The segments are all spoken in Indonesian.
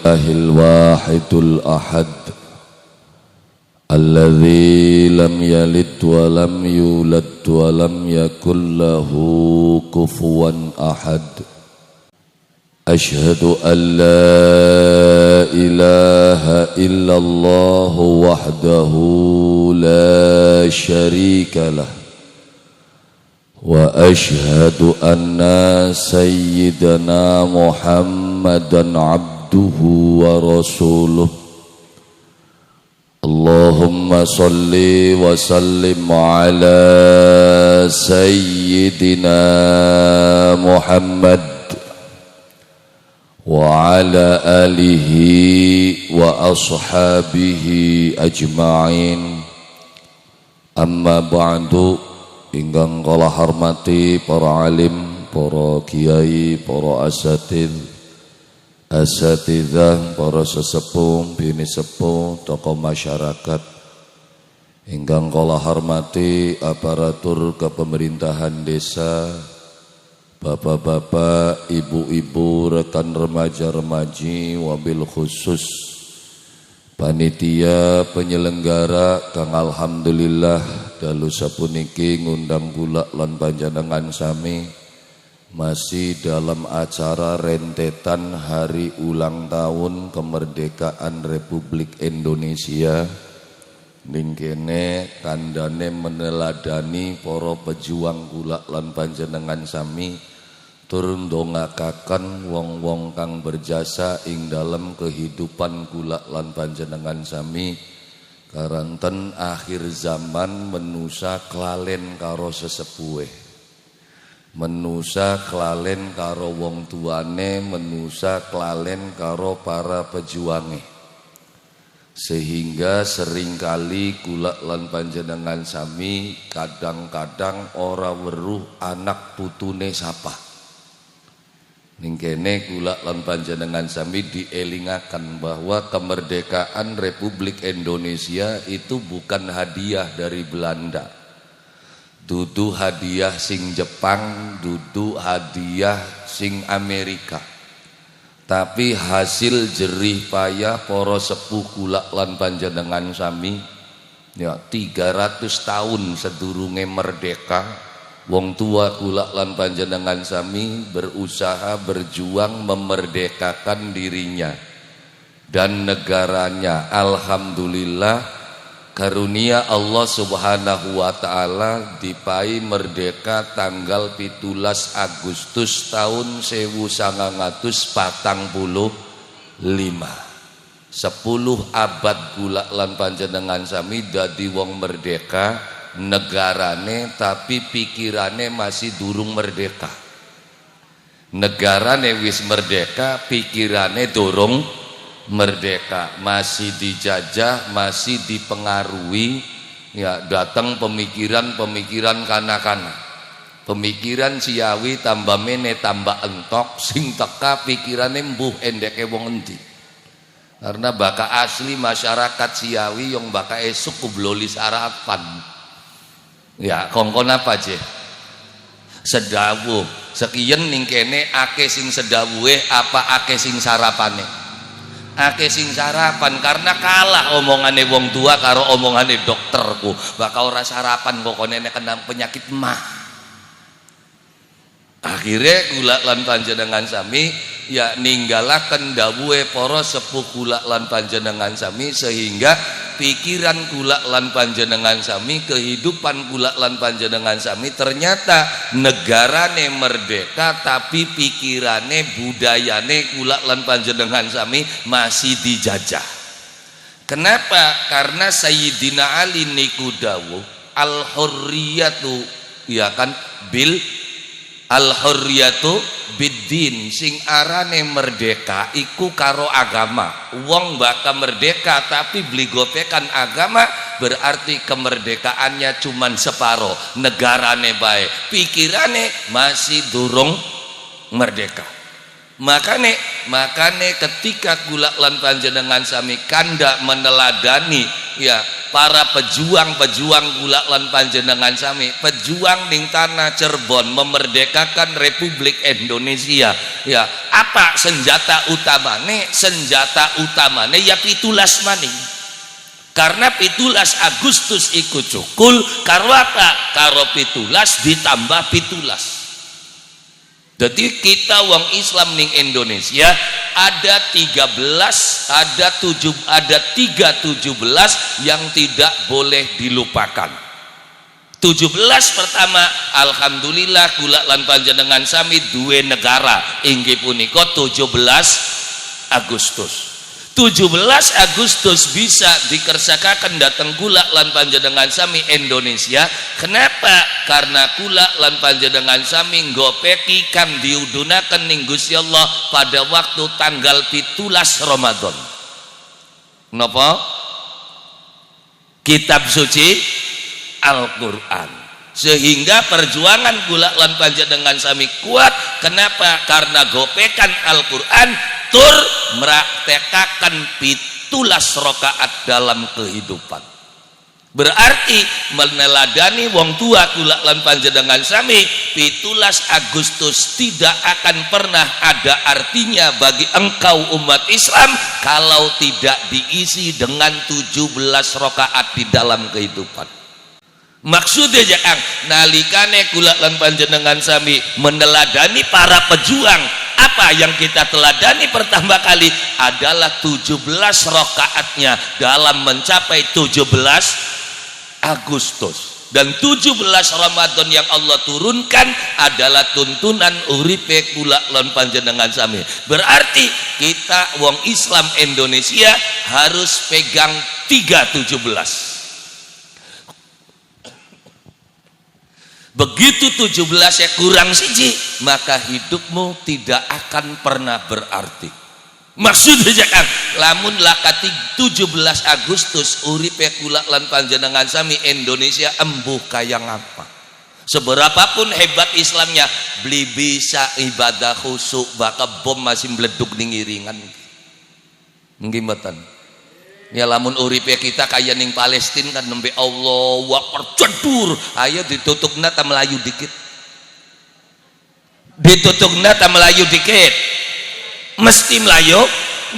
الواحد الأحد الذي لم يلد ولم يولد ولم يكن له كفوا أحد أشهد أن لا إله إلا الله وحده لا شريك له وأشهد أن سيدنا محمدا عبده ورسوله اللهم صل وسلم على سيدنا محمد وعلى آله وأصحابه أجمعين أما بعد ingkang kula hormati para alim, para kiai, para asatidzah, para sesepuh, bini sepuh, tokoh masyarakat. Ingkang kula hormati aparatur kepemerintahan desa, bapak-bapak, ibu-ibu, rekan remaja-remaji, wabil khusus panitia penyelenggara kang alhamdulillah dalu sapuniki ngundang kula lan panjenengan sami masih dalam acara rentetan hari ulang tahun kemerdekaan Republik Indonesia. Ning kene kandhane meneladani para pejuang kula lan panjenengan sami tur ndongakaken wong-wong kang berjasa ing dalam kehidupan kula lan panjenengan sami karanten akhir zaman menusa klalen karo sesepuhe, menusa klalen karo wong tuane, menusa klalen karo para pejuange, sehingga seringkali kula lan panjenengan sami kadang-kadang ora weruh anak putune sapa. Ning kene kula lan panjenengan sami dielingaken bahwa kemerdekaan Republik Indonesia itu bukan hadiah dari Belanda. Dudu hadiah sing Jepang, dudu hadiah sing Amerika. Tapi hasil jerih payah para sepuh kula lan panjenengan sami ya 300 tahun sedurunge merdeka. Wong tua kula lan panjenengan sami berusaha berjuang memerdekakan dirinya dan negaranya. Alhamdulillah karunia Allah Subhanahu wa taala dipai merdeka tanggal 17 Agustus tahun 1945. 10 abad kula lan panjenengan sami dadi wong merdeka negarane, tapi pikirane masih durung merdeka. Negarane wis merdeka, pikirane durung merdeka, masih dijajah, masih dipengaruhi ya datang pemikiran kanak-kanak. Pemikiran Ciawi tambah mene tambah entok, sing teka pikirane mbuh endeke wong endi. Karena baka asli masyarakat Ciawi yang baka esuk kubloli sarapan. Ya kongkon apa aja sedawuh sekian ning kene ake sing sedawuhe apa ake sing sarapane. Ake sing sarapan karena kalah omongane wong tua karo omongane dokterku, bakal ora sarapan kok kene kena penyakit mah. Akhirnya kula lan panjenengan sami ya ninggalaken dawuhe para sepuh kula lan panjenengan sami, sehingga pikiran kula lan panjenengan sami, kehidupan kula lan panjenengan sami ternyata negarane merdeka tapi pikirane budayane kula lan panjenengan sami masih dijajah. Kenapa? Karena Sayyidina Ali niku dawuh al-hurriyatu ya kan bil al-hurriyatu biddin, sing arane merdeka iku karo agama. Wong bakal merdeka tapi beli gopekan agama, berarti kemerdekaannya cuman separo. Negarane bae, pikirane masih durung merdeka. makane ketika kula lan panjenengan sami kanda meneladani ya para pejuang-pejuang kula lan panjenengan sami, pejuang ning tanah Cirebon memerdekakan Republik Indonesia. Ya, apa senjata utamane? Senjata utamane ya 17 maning. Karena 17 Agustus ikut cukul karo apa? Karo 17 ditambah 17. Jadi kita wong Islam ning Indonesia ada 13, ada 317 yang tidak boleh dilupakan. 17 pertama, alhamdulillah kula lan panjenengan sami duwe negara inggih punika 17 Agustus. 17 Agustus bisa dikersakaken dateng kula lan panjenengan sami Indonesia. Kenapa? Karena kula lan panjenengan sami nggopeki kang diudunaken ning Gusti Allah pada waktu tanggal 17 Ramadan. Napa? Kitab suci Al-Qur'an. Sehingga perjuangan kula lan panjenengan sami kuat. Kenapa? Karena gopekan Al-Qur'an tur meraktekakan 17 rakaat dalam kehidupan. Berarti meneladani wong tua kula lan panjenengan sami 17 Agustus tidak akan pernah ada artinya bagi engkau umat Islam kalau tidak diisi dengan 17 rakaat di dalam kehidupan. Maksudnya jangan nalikane kula lan panjenengan sami meneladani para pejuang, apa yang kita teladani pertama kali adalah 17 rakaatnya dalam mencapai 17 Agustus. Dan 17 Ramadan yang Allah turunkan adalah tuntunan uripe kula lan panjenengan sami. Berarti kita wong Islam Indonesia harus pegang 317. Begitu 17 ya kurang siji, maka hidupmu tidak akan pernah berarti. Maksudnya jangan lamun lakati 17 Agustus uripe kula lan panjenengan sami Indonesia embuh kayang apa. Seberapapun hebat Islamnya, beli bisa ibadah khusyuk bakal bom masih meleduk ning iringan. Nggih mboten. Ya lamun uripe kita kaya ning Palestina kan nembe Allah Akbar jedur, ayo ditutupna ta melayu dikit. Ditutupna ta melayu dikit. Mesti melayu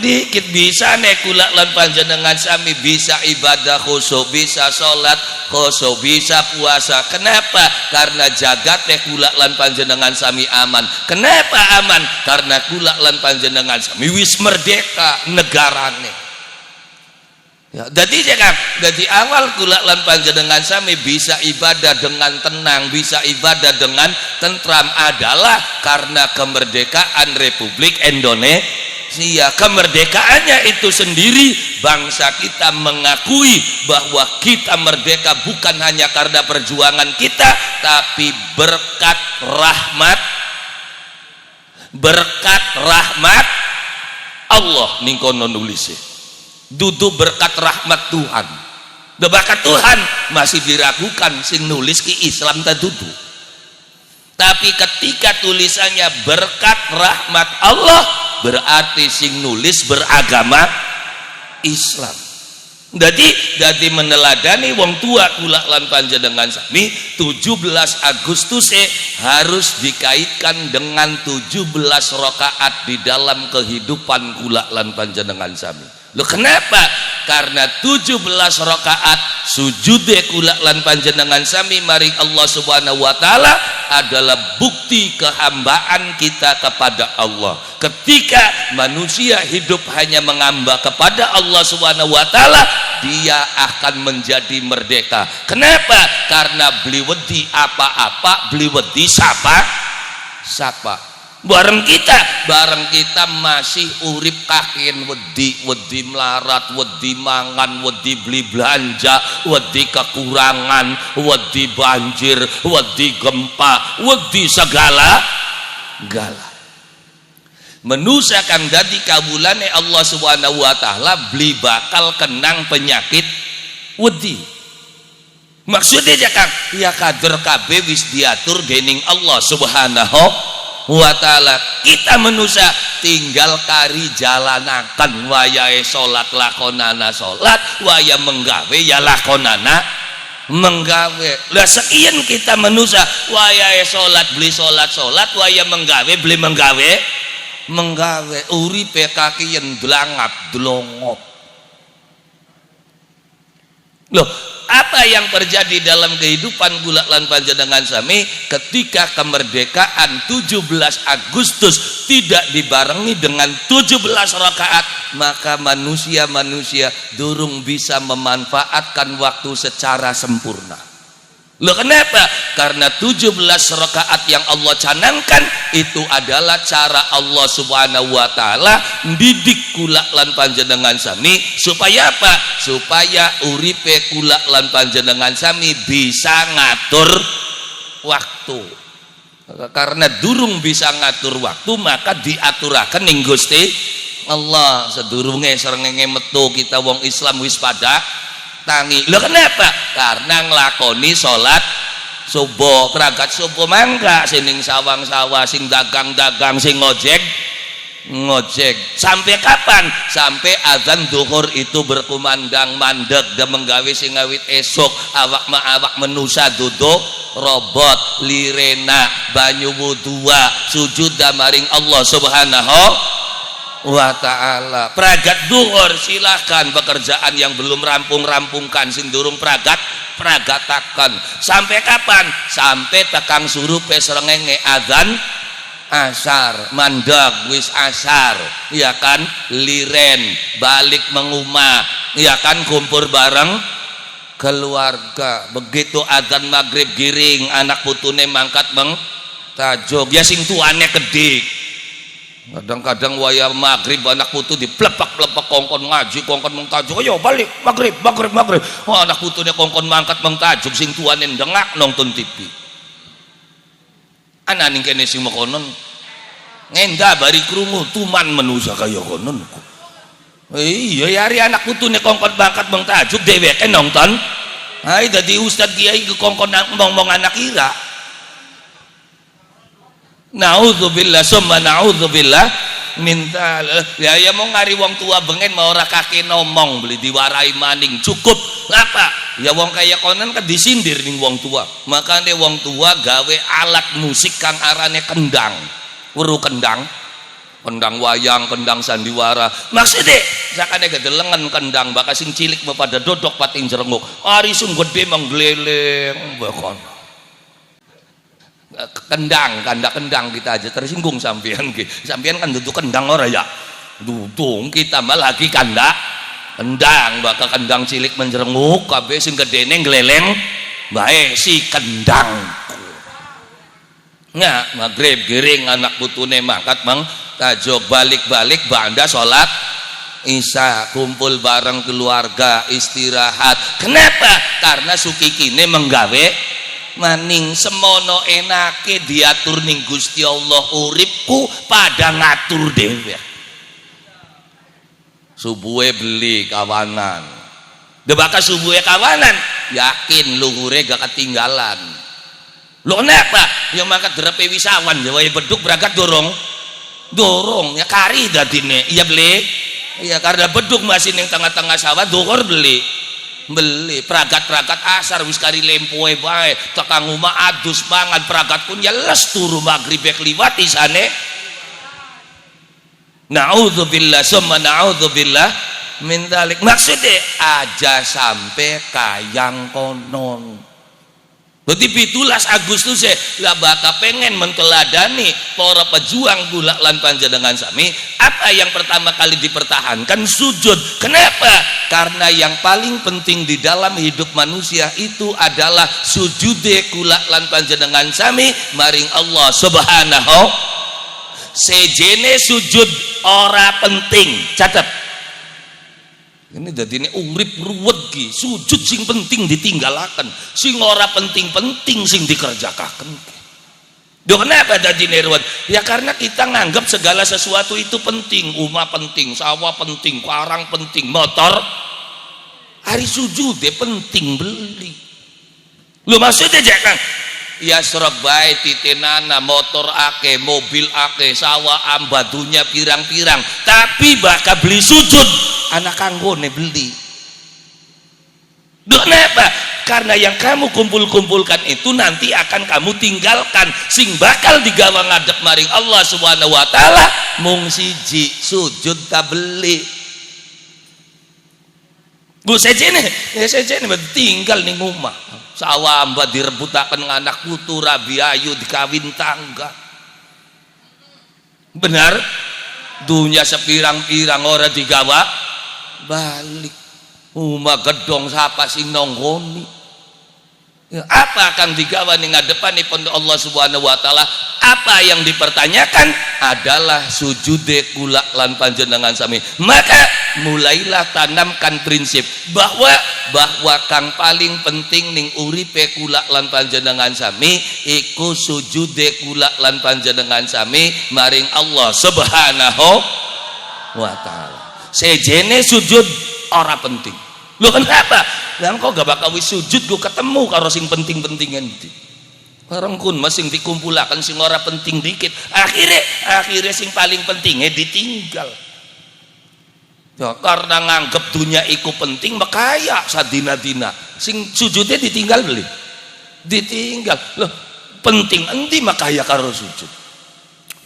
dikit. Bisa nek kula lan panjenengan sami bisa ibadah khusyuk, bisa salat khusyuk, bisa puasa. Kenapa? Karena jagat nek kula lan panjenengan sami aman. Kenapa aman? Karena kula lan panjenengan sami wis merdeka negarane. Ya, jadi awal kula lan panjenengan sami bisa ibadah dengan tenang, bisa ibadah dengan tentram adalah karena kemerdekaan Republik Indonesia. Kemerdekaannya itu sendiri bangsa kita mengakui bahwa kita merdeka bukan hanya karena perjuangan kita, tapi berkat rahmat Allah ning kono nulis. Dudu berkat rahmat Tuhan. Berkat Tuhan masih diragukan sing nulis ki Islam ta dudu. Tapi ketika tulisannya berkat rahmat Allah, berarti sing nulis beragama Islam. Jadi meneladani wong tua kula lan panjenengan sami 17 Agustus harus dikaitkan dengan 17 rakaat di dalam kehidupan kula lan panjenengan sami. Loh kenapa? Karena 17 rakaat sujude kula lan panjenengan sami maring Allah Subhanahu wa taala adalah bukti kehambaan kita kepada Allah. Ketika manusia hidup hanya mengamba kepada Allah Subhanahu wa taala, dia akan menjadi merdeka. Kenapa? Karena beli wedi apa-apa, beli wedi sapa. Bareng kita masih urip kakin wedi melarat, wedi mangan, wedi beli belanja, wedi kekurangan, wedi banjir, wedi gempa, wedi segala menusa kang dadi kabulane Allah Subhanahu wa taala beli bakal kenang penyakit wedi. Maksudnya ya Kang, ya kader kabeh wis diatur dening Allah Subhanahu wa ta'ala. Kita manusia tinggal kari jalanakan wayahe salat lakonana salat, waya menggawe ya lakonana menggawe. Lah sekian kita manusia wayahe salat beli salat, waya menggawe beli menggawe uripe kaki yen dlangap dlongop. Loh, apa yang terjadi dalam kehidupan kula lan panjenengan sami ketika kemerdekaan 17 Agustus tidak dibarengi dengan 17 rakaat, maka manusia durung bisa memanfaatkan waktu secara sempurna. Loh kenapa? Karena 17 rakaat yang Allah canangkan itu adalah cara Allah Subhanahu wa taala didik kula lan panjenengan sami supaya apa? Supaya uripe kula lan panjenengan sami bisa ngatur waktu. Karena durung bisa ngatur waktu, maka diaturaken ning Gusti Allah. Sedurunge srengenge metu kita wong Islam wis pada tangi. Lho kenapa? Karena nglakoni salat subuh, keragat subuh mangga sing sawang-sawah, sing dagang-dagang, sing ngojek. Sampai kapan? Sampai azan zuhur itu berkumandang mandeg dan menggawe sing ngawit esok awak menusa duduk robot lirena banyu wudua sujud damaring Allah Subhanahu wa ta'ala. Pragat duhur silahkan, pekerjaan yang belum rampungkan sing durung pragatakan. Sampai kapan? Sampai tekang suruh pesrengenge adzan asar mandag wis asar, ya kan, liren balik mengumah, ya kan, kumpul bareng keluarga. Begitu adzan maghrib giring anak putune mangkat tajuk ya sing tuane kedik. Kadang-kadang waya maghrib anak putu diplepak-plepek kongkon ngaji kongkon mengtajuk, ayo balik maghrib. Oh, anak putune kongkon mangkat mengtajuk sing tuane ndengak nonton TV. Ana ning kene sing mekonon ngenda bari krungu tuman menusa kaya konon. Iya hari anak putune kongkon mangkat mengtajuk dheweke nonton. Hai dadi ustad kiai kongkon ngomong anak ira. Naudzubillah summa naudzubillah minta ya mau ngari wong tua bengen mau ora kake nomong beli diwarai maning cukup apa ya wong kaya konon kan disindir ning wong tua, makanya wong tua gawe alat musik kang arane kendang, weru kendang wayang, kendang sandiwara. Maksudnya sakane gedelengen kendang bakal sing cilik mau pada dodok pating jerenguk ari sing gede menggeleleng bakon kendang kita aja tersinggung sampean kan duduk kendang ora ya dudung kita mah lagi kendang bakal kendang cilik menjerenguk kabeh sing gedene gleleng bae si kendang nya maghrib giring anak putune mangkat mang tajuk balik banda salat isya kumpul bareng keluarga istirahat. Kenapa? Karena sukikine menggawe maning semono enake diatur ning Gusti Allah uripku pada ngatur dhewe. Subuhe beli kawanan. Debaka subuhe kawanan, yakin luhure gak ketinggalan. Lho kenapa? Ya maka drepe wisawan ya wae beduk berangkat dorong ya kari dadine. Iya beli. Iya karena beduk masih ning tengah-tengah sawah dhuwur beli pragat asar wis kari lempoe bae tekang omah adus mangan pragat pun ya les turu maghrib kliwat isane. Naudzubillah summa naudzubillah min dzalik. Maksudnya aja sampai kayang konon. Berarti 17 Agustus lah baka pengen menteladani para pejuang gula lan panjenengan sami. Apa yang pertama kali dipertahankan? Sujud. Kenapa? Karena yang paling penting di dalam hidup manusia itu adalah sujude gula lan panjenengan sami maring Allah Subhanahu. Sejene sujud ora penting. Catat. Ini dadine urip ruwet ki, sujud sing penting ditinggalaken, sing ora penting-penting sing dikerjakaken. Duh kenapa dadine ruwet? Ya karena kita nganggap segala sesuatu itu penting, umah penting, sawah penting, karang penting, motor. Hari sujud deh penting beli. Lu maksudnya jangan ya serok bae titenana motor ake, mobil ake, sawah ambadunya pirang-pirang, tapi bakal beli sujud anak kanggone beli. Kenapa? Karena yang kamu kumpul-kumpulkan itu nanti akan kamu tinggalkan, sing bakal digawa ngadep maring Allah Subhanahu wa taala mung siji sujud tak beli. Gue sejene tinggal ning omah. Sawah mbak direbutakan anak putu rabi ayu dikawin tangga. Benar? Dunia sepirang-pirang orang digawa balik. Uma gedong siapa sing nonggoni. Ya, apa akan digawa ning ngadepan pun Allah Subhanahu wa taala? Apa yang dipertanyakan adalah sujude kula lan panjenengan sami. Maka mulailah tanamkan prinsip bahwa kang paling penting ning uripe kula lan panjenengan sami iku sujude kula lan panjenengan sami maring Allah Subhanahu wa taala. Sejene sujud ora penting. Lho kenapa? Lah kok gak bakal wis sujud gue ketemu karo sing penting-penting endi. Bareng kun masing dikumpulaken sing ora penting dikit. Akhirnya sing paling pentingnya ditinggal. Ya, karena nganggep dunia iku penting makanya sadina-dina sing sujudnya ditinggal beli. Ditinggal. Loh, penting endi makanya karo sujud.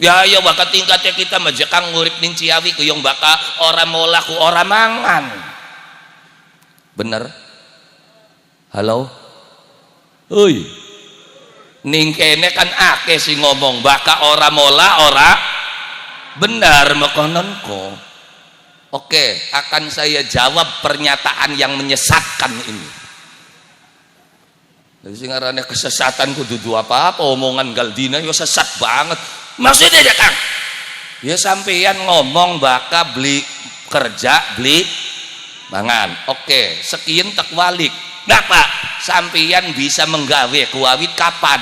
Ya bakal tingkatnya kita majekang ngurip ning Ciawi kuyong bakal ora molah ku ora mangan. Bener? Halo? Oi. Ning kene kan akeh sing ngomong baka ora mola ora benar mekononko. Oke, akan saya jawab pernyataan yang menyesatkan ini. Jadi sing arane kesesatan kudu apa-apa omongan Galdina yo sesat banget. Maksudnya ya Kang? Ya sampeyan ngomong baka beli kerja beli mangan. Oke, sekian tak walik. Ngapa? Sampeyan bisa menggawe kuawit kapan?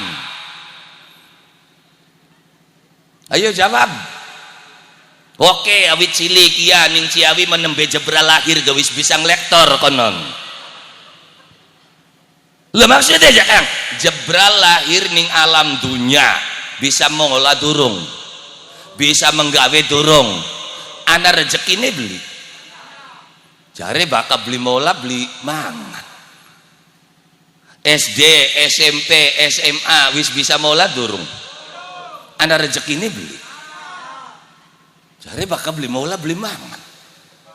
Ayo jawab. Oke, awit cilik ya ning Ciawi menembe jebral lahir gawis bisa nglektor konon. Lho maksudnya aja Kang, jebral lahir ning alam dunya bisa mengolah durung. Bisa menggawe durung. Ana rezekine beli. Jare bakal beli mola beli mangan. SD, SMP, SMA wis bisa mola durung. Ana rezeki ini beli. Jare bakal beli mola beli mangan.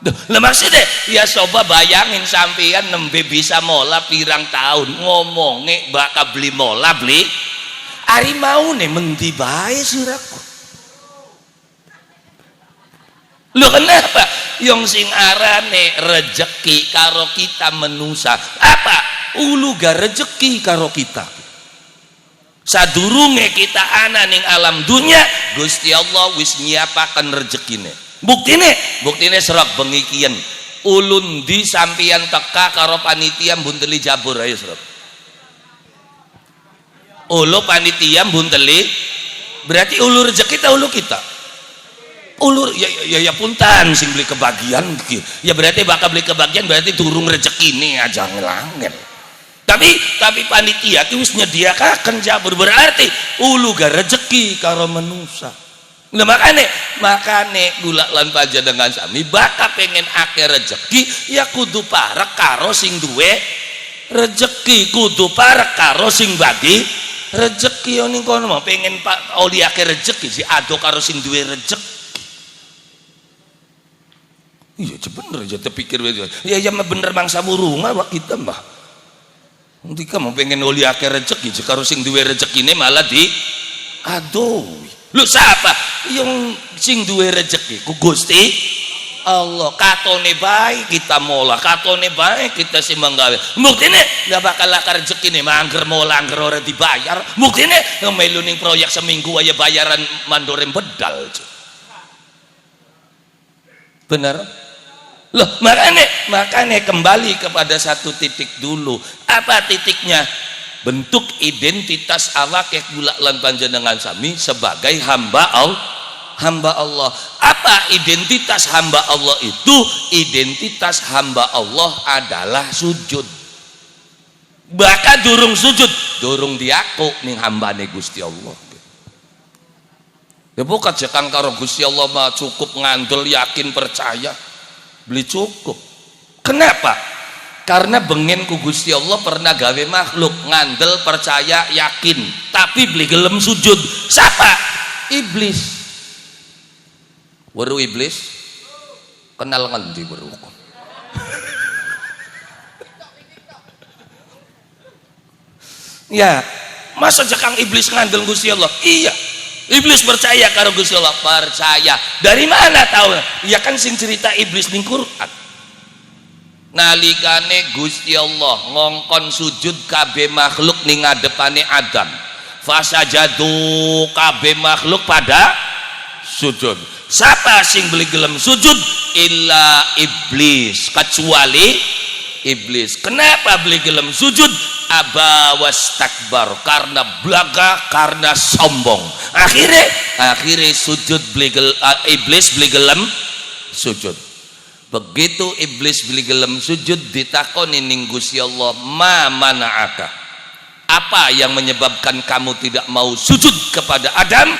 Lah maksudnya ya coba bayangin sampeyan nembe bisa mola pirang tahun ngomonge bakal beli mola beli ari maune mendi bae siraku. Lho kenapa? Yang sing arane rejeki karo kita menusa apa? Ulu ga rejeki karo kita. Sadurunge kita ana ning alam dunya Gusti Allah wis nyiapaken rezekine. Buktine serok bengi kiyen ulun di sampeyan teka karo panitia bunteli jabur ayo serok. Ulu panitia bunteli berarti ulu rezeki ta ulu kita. Ulur ya puntan sing beli kebagian ya berarti bakal beli kebagian berarti durung rezeki nih aja ngelangin. Tapi panitia ki wis nyediakaken jabur berarti ulu ga rezeki karo manusa. Nah makane gula lan panjenengan sami bakal pengen akeh rezeki ya kudu parek karo sing duwe rezeki, kudu parek karo sing bagi rezeki. Ning kono mah pengen Pak oli akeh rezeki si ado karo sing duwe rezeki. Iya bener aja terpikir ya bener mangsa burunga wak kita mah nanti kamu pengen oli akeh rezeki karo sing duwe rezekine malah di aduh lu siapa yang sing duwe rezeki ku Gusti Allah. Katone bae kita mola, katone bae kita sing menggawe buktine gak bakal akeh rezekine mangger mola angger ora dibayar buktine melu ning proyek seminggu aja bayaran mandorem bedal. Bener? Loh, makanya kembali kepada satu titik dulu. Apa titiknya? Bentuk identitas awake kula lan panjenengan sami sebagai hamba Allah. Apa identitas hamba Allah itu? Identitas hamba Allah adalah sujud. Bahkan durung sujud durung diaku ning hambane Gusti Allah. Ya bukan jekang karo Gusti Allah mah cukup ngandel yakin percaya beli cukup. Kenapa? Karena bengen ku Gusti Allah pernah gawe makhluk ngandel percaya yakin tapi beli gelem sujud. Siapa? Iblis. Weru iblis kenal ngendi weru. Ya, masa jekang iblis ngandel Gusti Allah? Iya. Iblis percaya karo Gusti Allah, percaya. Dari mana tahu? Ya kan sing cerita iblis ning Quran. Nalikane Gusti Allah ngongkon sujud kabeh makhluk ning ngadepane Adam. Fasajadu kabeh makhluk pada sujud. Siapa sing beli gelem sujud? Illa iblis, kecuali iblis. Kenapa beli gelem sujud? Aba wastakbar, karena belaga, karena sombong. Akhirnya sujud iblis beli gelem sujud. Begitu iblis beli gelem sujud ditakoni ning Gusti Allah, ma mana'aka, apa yang menyebabkan kamu tidak mau sujud kepada Adam?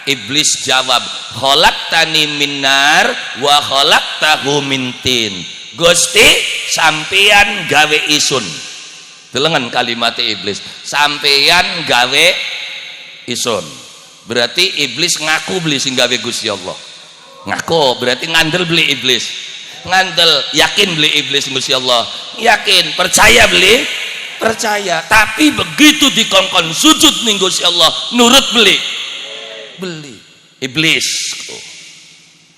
Iblis jawab, khalaqtani min nar wa khalaqtahu min tin. Gusti sampeyan gawe isun. Delengan kalimat iblis, sampeyan gawe isun. Berarti iblis ngaku beli sing gawe Gusti Allah. Ngaku berarti ngandel beli iblis. Ngandel yakin beli iblis Gusti Allah. Yakin, percaya beli, percaya. Tapi begitu dikongkon sujud ning Gusti Allah, nurut beli. Beli. Iblis.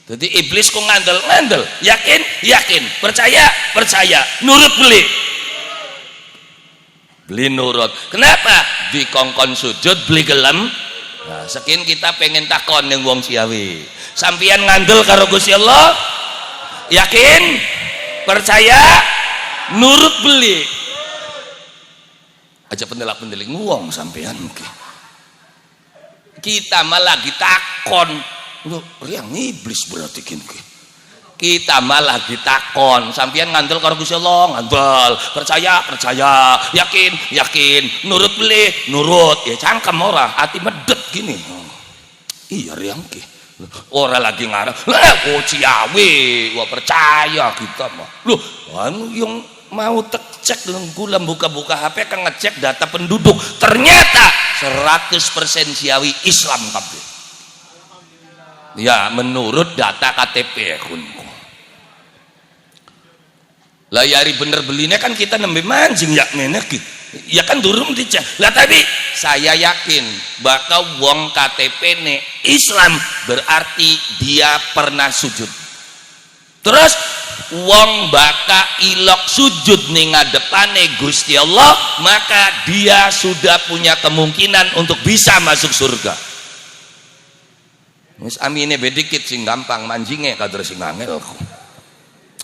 Jadi iblis kok ngandel, yakin, percaya, nurut beli. Beli nurut. Kenapa? Dikongkon sujud beli gelem. Nah, sekian kita pengen takon yang wong Ciawi. Sampian ngandel karo Gusti Allah, yakin, percaya, nurut beli. Aja pendelak-pendelik wong sampean mungkin. Kita malah ditakon. Riang iblis berarti kini. Kita malah ditakon, sampeyan ngandel karo Gusti Allah, ngandel, percaya, yakin, nurut beli, nurut. Ya cangkem ora, hati medet gini. Iya riang ki. Ora lagi ngarep, Ciawi, wah percaya kita mah. Loh, anu yang mau cek dengan gula buka-buka HP kan ngecek data penduduk. Ternyata 100% Ciawi Islam kabeh. Ya menurut data KTP kunku. Layari bener belinya kan kita nembe mancing ya menek ya kan durung dicek lah, tapi saya yakin bakal wong KTP ne Islam berarti dia pernah sujud. Terus wong baka ilok sujud ning ngadepane Gusti Allah, maka dia sudah punya kemungkinan untuk bisa masuk surga. Wis amine bedikit sing gampang manjinge kader sing angel.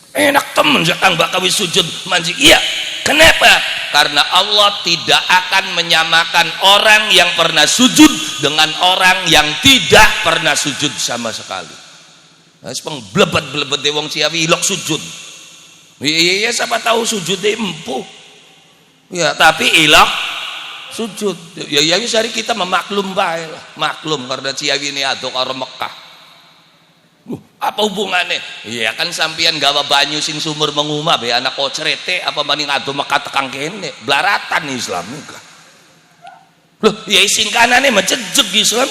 Enak temen jakang bakawi sujud manjing. Iya. Kenapa? Karena Allah tidak akan menyamakan orang yang pernah sujud dengan orang yang tidak pernah sujud sama sekali. Nah, sepeng blebet wong Ciawi ilok sujud. Iya, siapa tahu sujud empuh. Ya, tapi ilok sujud. Ya sehari kita memaklum bae lah. Maklum karena Ciawi ini aduk karo Mekah. Apa hubungannya? Iya kan sampeyan gawa banyu sing sumur mengumah be anak kocrete apa maning ado Mekah tekang kene. Blaratan Islam juga. Loh, ya sing kanane menjejeg Islam.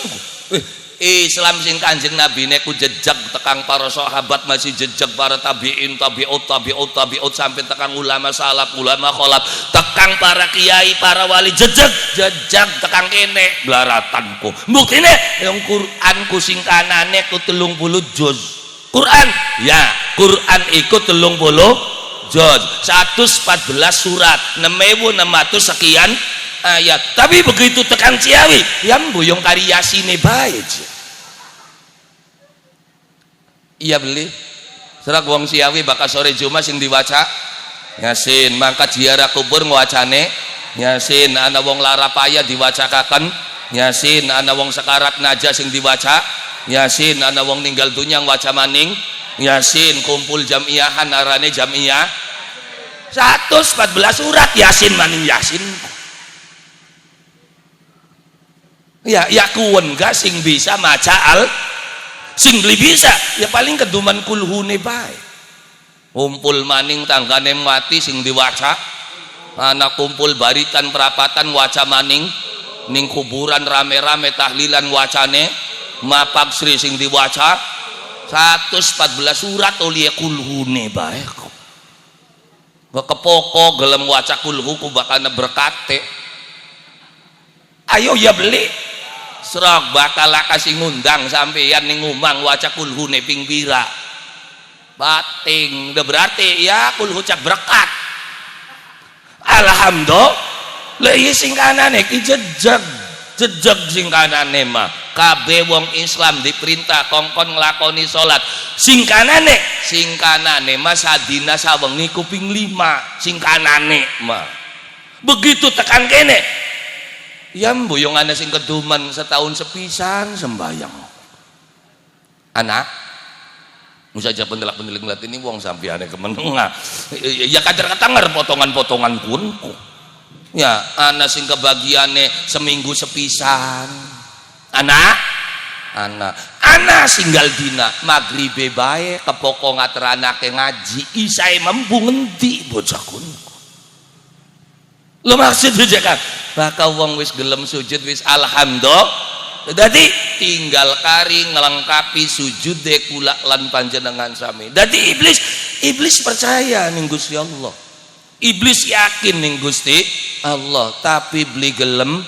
Islam sing Kanjeng Nabi ne ku jejeg tekang para sahabat, masih jejeg para tabiin, tabiut sampai tekang ulama salaf, ulama kholaf, tekang para kiai, para wali jejeg tekang kene blaratanku. Buktine yang Quranku sing kanane ku 30 juz. Quran ikut 30 juz, 114 surat, 6.600 sekian ayat. Tapi begitu tekan Ciawi yang buyung kari Yasine bae. Iya beli serak wong Ciawi bakal sore Jumat sing diwaca Yasin, mangkat ziarah kubur ngwacane Yasin, ana wong larapaya diwacakaken Yasin, ana wong sekarat najis sing diwaca Yasin, ana wong ninggal dunya ngwaca maning Yasin, kumpul jamiahan arane jamiah 114 surat Yasin maning Yasin. Ya kuwen gak sing bisa maca sing beli bisa ya paling keduman kulhune bae. Kumpul maning tanggane mati sing diwaca, anak kumpul baritan perapatan waca maning ning kuburan rame-rame tahlilan wacane mapak sri sing diwaca 114 surat oleh kulhune bae kok. Gak kepoko gelem waca kulhu ku bakal berkate. Ayo ya beli serok bakal kasih ngundang sampeyan ning ngumang waca kulhune ping pira bating udah berarti ya kulhu cak berkat. Alhamdulillah iya sing kanane ki jejeg sing kanane mah kabeh wong Islam diperintah kongkon nglakoni salat sing kanane mah sadina sawengi kuping 5 sing kanane mah begitu tekan kene ya mbuyungane sing keduman setahun sepisan sembayang anak musaja pendelak-pendelik ngeliat ini wong sampeane kemenengah ya kadar katanger potongan-potongan kunku ya anak sing kebagiane seminggu sepisan anak singgal dina magribe bae kepoko ngateranake ngaji isae mampu ngendi bocah kunku lo maksud kan bakal wong wis gelem sujud wis alhamdulillah dadi tinggal kari ngelengkapi sujud de kula lan panjenengan sami. Dadi iblis percaya ning Gusti Allah. Iblis yakin ning Gusti Allah, tapi beli gelem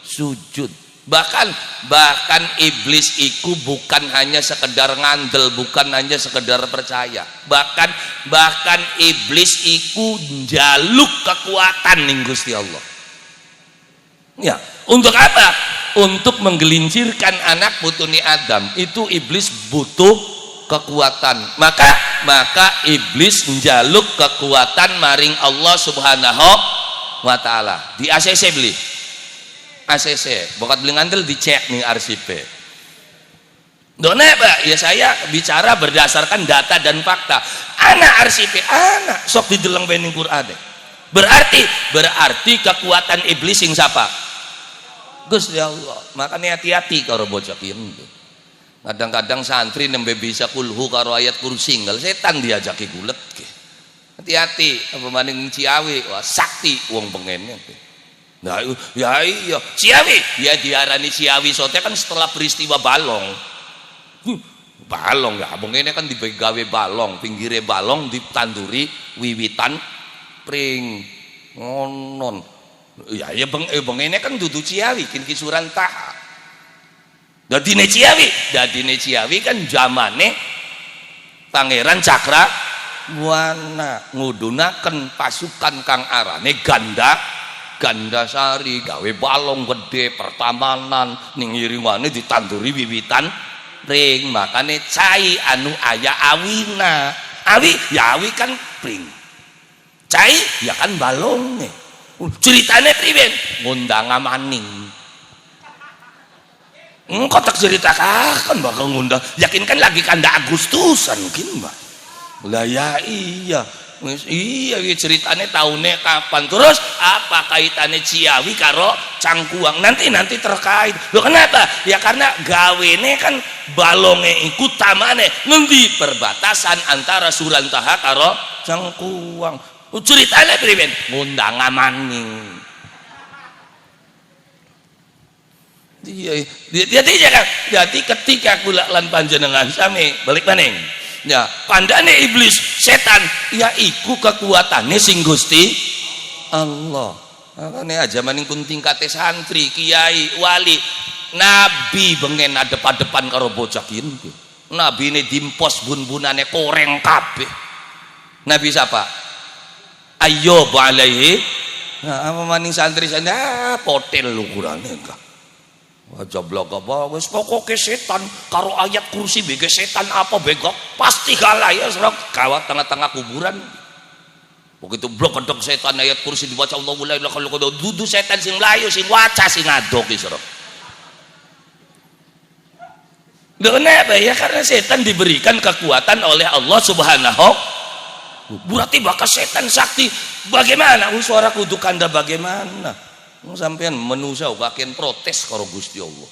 sujud. Bahkan iblis iku bukan hanya sekedar ngandel, bukan hanya sekedar percaya. Bahkan iblis iku njaluk kekuatan ning Gusti Allah. Ya, untuk apa? Untuk menggelincirkan anak putuni Adam itu iblis butuh kekuatan. Maka iblis njaluk kekuatan maring Allah Subhanahu wa taala. Di ACC beli. ACC, bokat beli ngandel dicek nih arsipnya. Dona Pak, ya saya bicara berdasarkan data dan fakta. Anak arsipnya, anak sok dideleng bening Quran. Berarti kekuatan iblis sing sapa? Gusti Allah. Makanya hati-hati karo bocah kieu. Kadang-kadang santri nembe bisa kulhu karo ayat kursi nggal setan diajaki gulet ke. Hati-hati apa maning Ciawi wah sakti wong pengene. Nah ya iya Ciawi ya diarani Ciawi sote kan setelah peristiwa balong. Balong ya pengene kan digawe balong, pinggire balong ditanduri wiwitan pring ngonon. Ya bengene kan dudu Ciawi kin kisuran taha. Dadine Ciawi kan zamane Pangeran Cakrawala ngudunaken pasukan kang arane Gandasari gawe balong gede pertamanan ning iriwane ditanduri wiwitan ring makane cai anu aya awina. Awi kan pring. Cai ya kan balonge. Ceritanya priben ngundang maning kotak ceritakan bakal ngundang yakin kan lagi kanda Agustusan mungkin mbak lah ya iya ceritanya tahunnya kapan terus apa kaitannya Ciawi karo Cangkuang nanti terkait loh kenapa ya karena gawene kan balonge ikut tamane ngendi perbatasan antara Surantaha karo Cangkuang ceritanya priben ngundang maning jadi ketika kula lan panjenengan sami balik maning ya pandane iblis setan ya iku kekuatannya sing Gusti Allah makanya aja maning pun tingkate santri kiai wali nabi bengen adep-adepan karo bocah kieu nabi ini dimpos bun-bunane koreng kabeh nabi siapa Ayub alaihi nah apa maning santri sana potel ukurane enggak aja blok apa wis pokoke setan karo ayat kursi bege setan apa begok pasti kalah ya serok kawat tengah-tengah kuburan begitu blok kedok setan ayat kursi dibaca Allahu la ilaha illallah dudu setan sing mlayu sing waca sing ngadok iki serok kenapa ya karena setan diberikan kekuatan oleh Allah Subhanahu Berarti bakal setan sakti. Bagaimana? Suara kudu kanda bagaimana? Sampean manusia bagian protes karo Gusti Allah.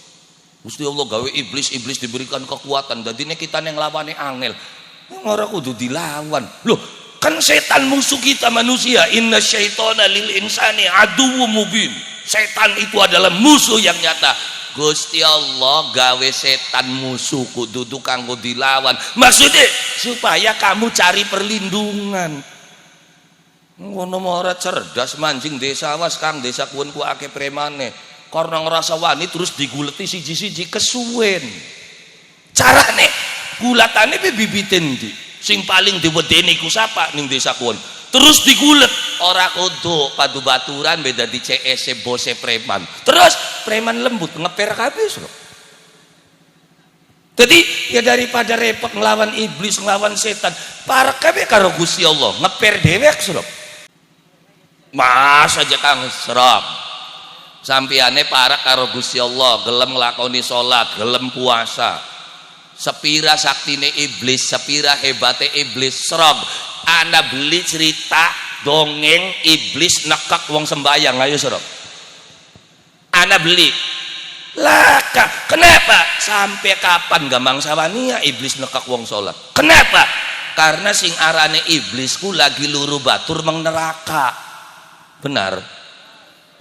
Gusti Allah gawe iblis diberikan kekuatan. Dadine kita yang lawane angel. Ora kudu dilawan. Loh, kan setan musuh kita manusia. Inna syaitana lil insani aduwwum mubin. Setan itu adalah musuh yang nyata. Gusti Allah gawe setan musuh kudu kanggo dilawan. Maksudnya supaya kamu cari perlindungan. Ngono ora cerdas manjing desa awas Kang, desa kuwen ku akeh premane. Karena ngerasa wani terus diguleti siji-siji kesuwen. Carane gulatane bibiten ndi? Sing paling diwedeni ku sapa ning desa kuwen. Terus digulet, ora kudu padu baturan beda di CS bose preman. Terus preman lembut ngeper habis loh. Jadi ya daripada repot ngelawan iblis, ngelawan setan, para kabeh karo Gusti Allah, ngeper dewek loh. Mas aja Kang serap. Sampiane para karo Gusti Allah, gelem nglakoni salat, gelem puasa. Sepira saktine iblis, sepira hebate iblis serap. Ana beli cerita dongeng iblis nekak wong sembayang, ayo serap. Ana beli laka. Kenapa? Sampai kapan gamang sawania iblis nekak wong sholat? Kenapa? Karena sing arane iblisku lagi luru batur meng neraka. Benar.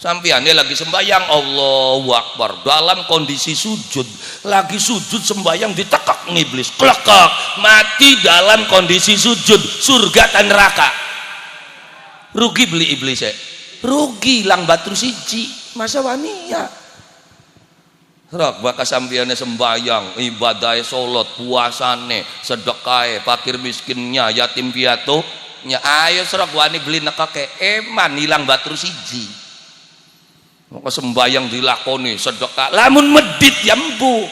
Sampiane lagi sembayang Allahu Akbar dalam kondisi sujud, lagi sujud sembayang ditekak iblis, klekek, mati dalam kondisi sujud, surga dan neraka. Rugi beli iblis rugi lang batur siji masa wania. Rak bakal sampiane sembayang, ibadah salat, puasane, sedekahe, fakir miskinnya, yatim piatu nya ayo serak wani beli nekake eman hilang batur siji. Maka sembayang dilakoni sedekah lamun medit ya embu.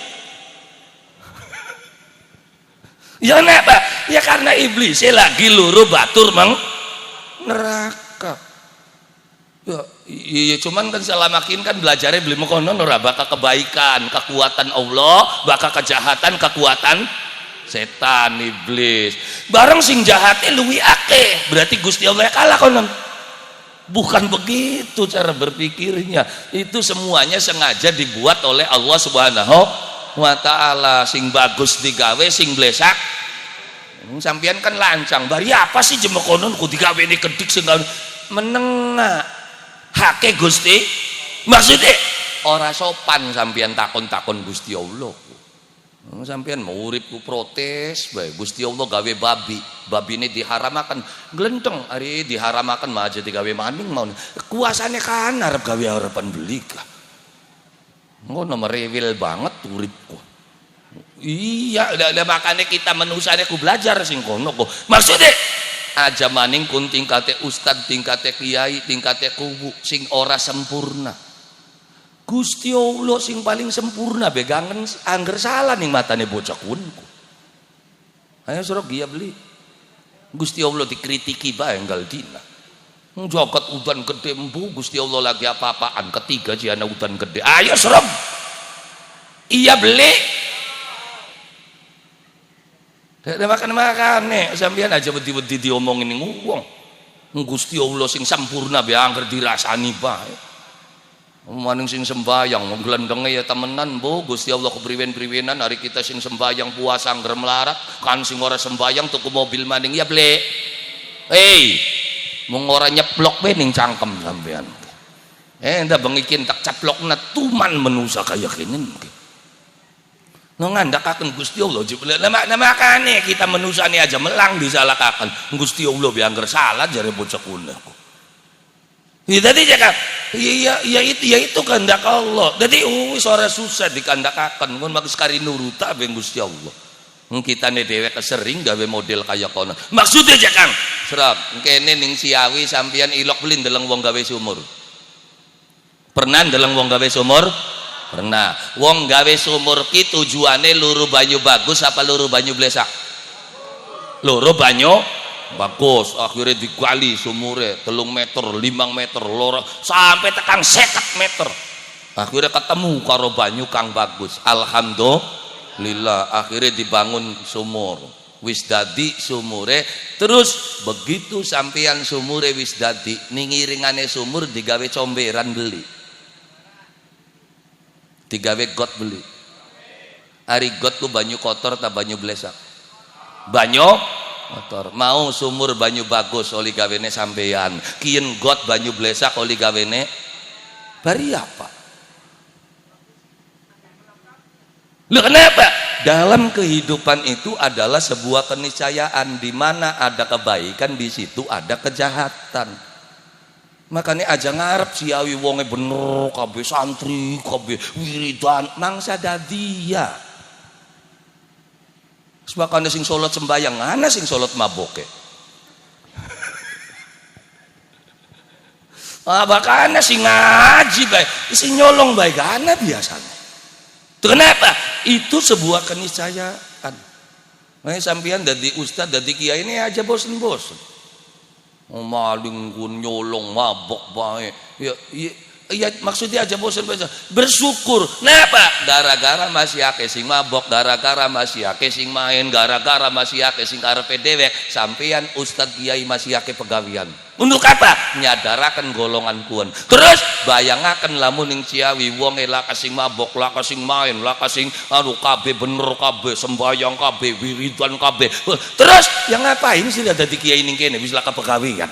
Ya kenapa? Ya karena iblis lagi luru batur mang neraka. Ya, iya cuman kan selamakin kan belajarnya beli mekonon ora bakal kebaikan, kekuatan Allah, bakal kejahatan, kekuatan setan iblis. Bareng sing jahatnya luwi akeh, berarti Gusti Allah kalah konon. Bukan begitu cara berpikirnya. Itu semuanya sengaja dibuat oleh Allah Subhanahu wa taala. Sing bagus digawe, sing blesak sampean kan lancang. Bari apa sih jemekonon ku digawe ini kedik sing menengah. Hake Gusti. Maksudnya ora sopan sampean takon-takon Gusti Allah. Sampean mau uripku protes bae Gusti Allah gawe babi ini diharamakan glenteng hari diharamakan mah aja digawe maning mau kuasane kan arep gawe harapan beli kah ngono merewil banget uripku. Iya makanya kita menusane ku belajar sing kono kok maksudnya aja maning kun tingkate ustad tingkate kiai tingkate kubu sing ora sempurna. Gusti Allah sing paling sempurna begangan angger salah ning matane bocah kunku. Ayo suruh dia beli. Gusti Allah dikritiki bae enggal dina. Joget udan gede embu Gusti Allah lagi apa-apaan ketiga jiana udan gede. Ayo suruh. Iya beli. Makan nih sampean aja wedi-wedi diomongin wong. Gusti Allah sing sempurna be angger dirasani bae. Maning sing sembayang glendenge ya temenan Bu Gusti Allah kepriwen-priwenan hari kita sing sembayang puasa angger melarat kan sing ora sembayang tuku mobil maning ya ble. Mung ora nyeplok we ning cangkem sampean. Ndak bengikin tak caplokna tuman menusa kaya kene. No ngandakaken Gusti Allah jebule makane kita menusane aja melang disalahkaken Gusti Allah be angger salah jare bocah kuno. Ya tadi cakap, ya itu kehendak Allah. Jadi suara susah dikandakakan. Mun bagus kari nuruta beng Gusti Allah. Kita nih dewek sering gawe model kaya kono. Maksudnya cakap, serap. Kene ning Ciawi sampean ilok belin deleng wong gawe sumur. Pernah deleng wong gawe sumur? Pernah. Wong gawe sumur ki tujuane luru banyu bagus apa luru banyu blesak? Luru banyu bagus akhirnya digali sumure 3 meter 5 meter loro sampai tekan 50 meter akhirnya ketemu karo banyu kang bagus alhamdulillah akhirnya dibangun sumur wis dadi sumure. Terus begitu sampeyan sumure wis dadi, ning iringane sumur digawe comberan beli, digawe got beli. Ari got ku banyu kotor ta banyu blesak? Banyu kotor. Mau sumur banyu bagus oli gawene sampeyan, kien got banyu blesak oli gawene bari apa? Loh, kenapa? Dalam kehidupan itu adalah sebuah keniscayaan, di mana ada kebaikan di situ ada kejahatan. Makanya aja ngarep siawi wonge bener kabeh santri kabeh wiridan mangsa dadia. Sebab sing salat sembayang ana sing salat maboke. Bakana sing ngaji bae, sing nyolong bae ana biasanya. Kenapa? Itu sebuah keniscayaan. Makanya sampean dadi ustaz, dadi kiai ini aja bosen-bosen. Maling nyolong mabok bae. Ya maksudnya aja bosen-bosen. Bersyukur. Kenapa? Gara-gara masih akeh sing mabok, gara-gara masih akeh sing main, gara-gara masih akeh sing karepe dewek, sampean ustaz kiai masih akeh pegawian. Untuk apa? Nyadaraken golongan kuon. Terus bayangaken lamun ning Ciawi wonge laka sing mabok, laka sing main, laka sing kabeh bener kabeh, sembayang kabeh, wiridan kabeh. Terus yang ngapain sih dadi kiai ning kene wis laka pegawian.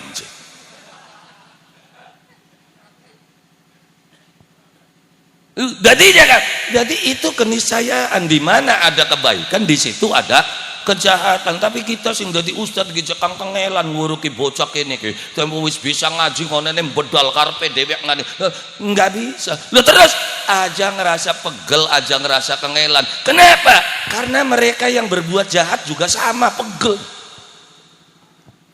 Jadi itu keniscayaan, di mana ada kebaikan di situ ada kejahatan. Tapi kita sing dadi ustad ki cekang kengelan nguruki bocah kene ki tempo wis bisa ngaji ngonene bedal karepe dhewek ngene enggak bisa. Lho terus aja ngerasa pegel, aja ngerasa kengelan. Kenapa? Karena mereka yang berbuat jahat juga sama pegel.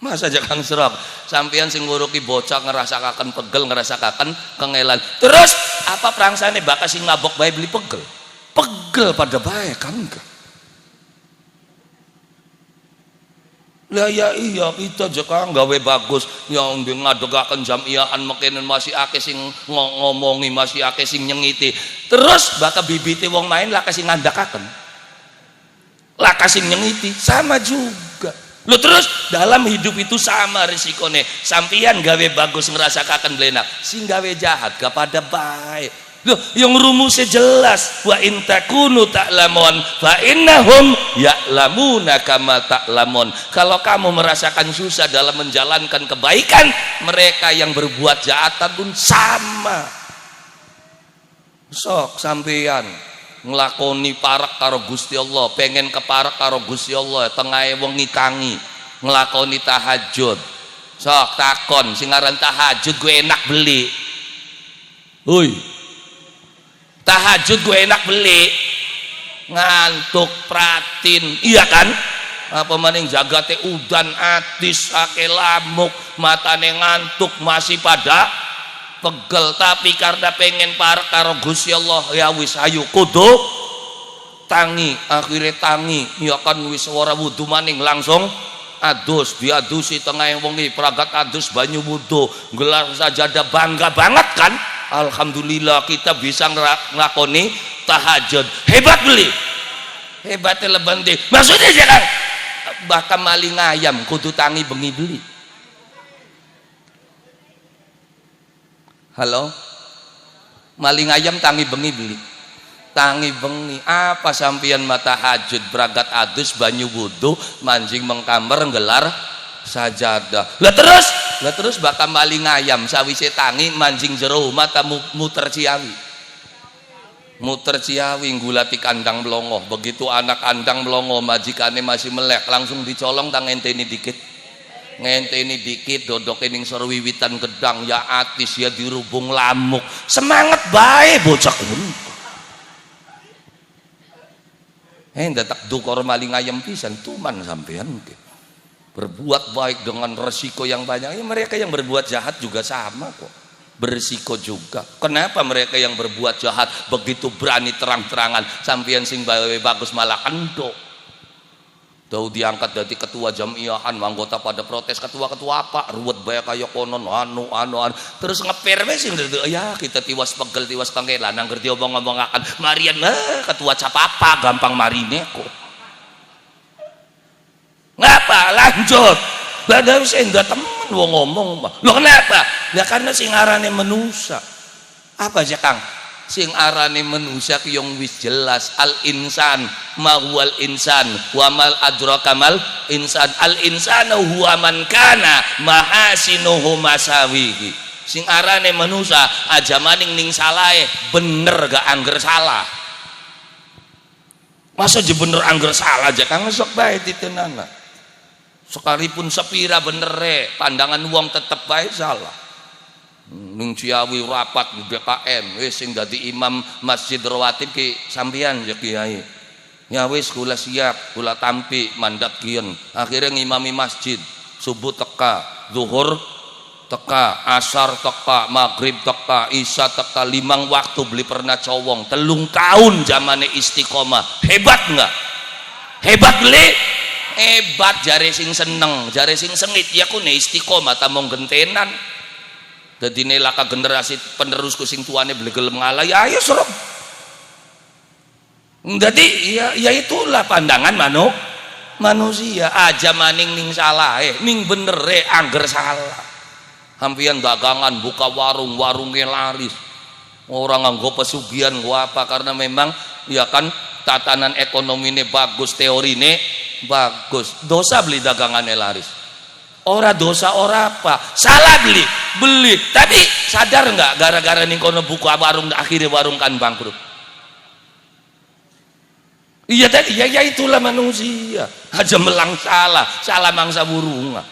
Masa aja Kang Serok sampeyan sing nguruki bocah ngerasakaken pegel, ngerasakaken kengelan. Terus apa prangsane bakal sing mabok bae beli pegel? Pegel pada bae kan enggak. Lah ya iya kita jeka gawe bagus yang ngadegaken jamiahan mekenen masih akeh sing ngomongi, masih akeh sing nyengiti. Terus bakal bibite wong main lah kasih ngandakaken. Lah kasih nyengiti sama juga. Lo terus dalam hidup itu sama risikone. Sampian gawe bagus ngerasakaken blenak, sing gawe jahat kepada baik. Loh, yang rumusnya jelas, wa in takunu ta'lamun fa innahum ya'lamuna kama ta'lamun. Kalau kamu merasakan susah dalam menjalankan kebaikan, mereka yang berbuat jahatan pun sama. Sok sampeyan nglakoni parak karo Gusti Allah, pengen keparak karo Gusti Allah, tengahe wengi tangi nglakoni tahajud. Sok takon sing aran tahajud gue enak beli. Hoi. Tahajud gue enak beli, ngantuk pratin, iya kan? Apa maning jagate udan atis ake lamuk, matane ngantuk masih pada pegel, tapi karena pengen parek karo Gusti Allah ya wis ayo kudu tangi, akhirnya tangi, ya kan wis ora wudu maning langsung adus, diadusi tengah wengi pragat adus banyu wudu, gelar sajadah bangga banget kan? Alhamdulillah kita bisa ngelakoni tahajud. Hebat beli, hebatnya lebih. Maksudnya jangan bahkan maling ayam kudu tangi bengi beli. Halo, maling ayam tangi bengi beli, tangi bengi apa sampian mata tahajud beragat adus banyu wudu manjing mengkamar gelar sajadah. Lah terus bakal maling ayam sawise tangi manjing jero mata muter Ciawi, muter Ciawi ngulati kandang melongo. Begitu anak kandang melongo majikane masih melek langsung dicolong tang ngenteni dikit dodok ning sor wiwitan gedang ya atis ya dirubung lamuk semangat bae bocah kuwi. Datak dukor maling ayam pisan tuman sampean berbuat baik dengan resiko yang banyak. Ya, mereka yang berbuat jahat juga sama kok, berisiko juga. Kenapa mereka yang berbuat jahat begitu berani terang-terangan, sampeyan sing bagus malah endok. Tahu diangkat dari ketua jamiahan, anggota pada protes, ketua apa ruwet bae kaya konon anu terus ngeper wis sing ya kita tiwas pegel tiwas kangelan angger diomong-omongaken marian ketua capapa gampang marine kok. lanjut. Lah dari saya temen wong ngomong, lo kenapa? Ya karena sing arane manusia. Apa aja Kang? Sing arane manusia ki yang wis jelas al insan ma huwal insan wa mal adraka mal insan al insanu huwa man kana mahasinuhu masawihi. Sing arane manusia aja maning ning salahe bener gak angger salah. Masa aja bener angger salah aja Kang sok bae ditenana. Sekalipun sepira bener pandangan wong tetep bae salah. Ning Ciawi rapat di BKM wis sing dadi imam masjid rawatib ki sampean ya Kiai. Ya wis kula siap, kula tampi mandat kiyen. Akhirnya ngimami masjid, subuh teka, zuhur teka, asar teka, maghrib teka, isya teka, 5 waktu beli pernah cowong, 3 tahun zamane istiqomah. Hebat enggak? Hebat beli? Hebat jare sing seneng, jare sing sengit ya kune istiqomah tamong gentenan. Dadi nelaka generasi penerusku sing tuane blegel ngalah ya ayo serem. Dadi ya itulah pandangan manusia aja maning ning salah ning bener angger salah. Hampian dagangan buka warungnya laris. Orang nganggo pesugihan gua apa karena memang ya kan tatanan ekonomi ini bagus, teori ini bagus. Dosa beli dagangannya laris. Ora dosa ora apa, salah beli. Tapi sadar nggak gara-gara ning kono buka warung akhirnya warung kan bangkrut. Iya tadi ya itulah manusia. Aja melang salah mangsa burunga.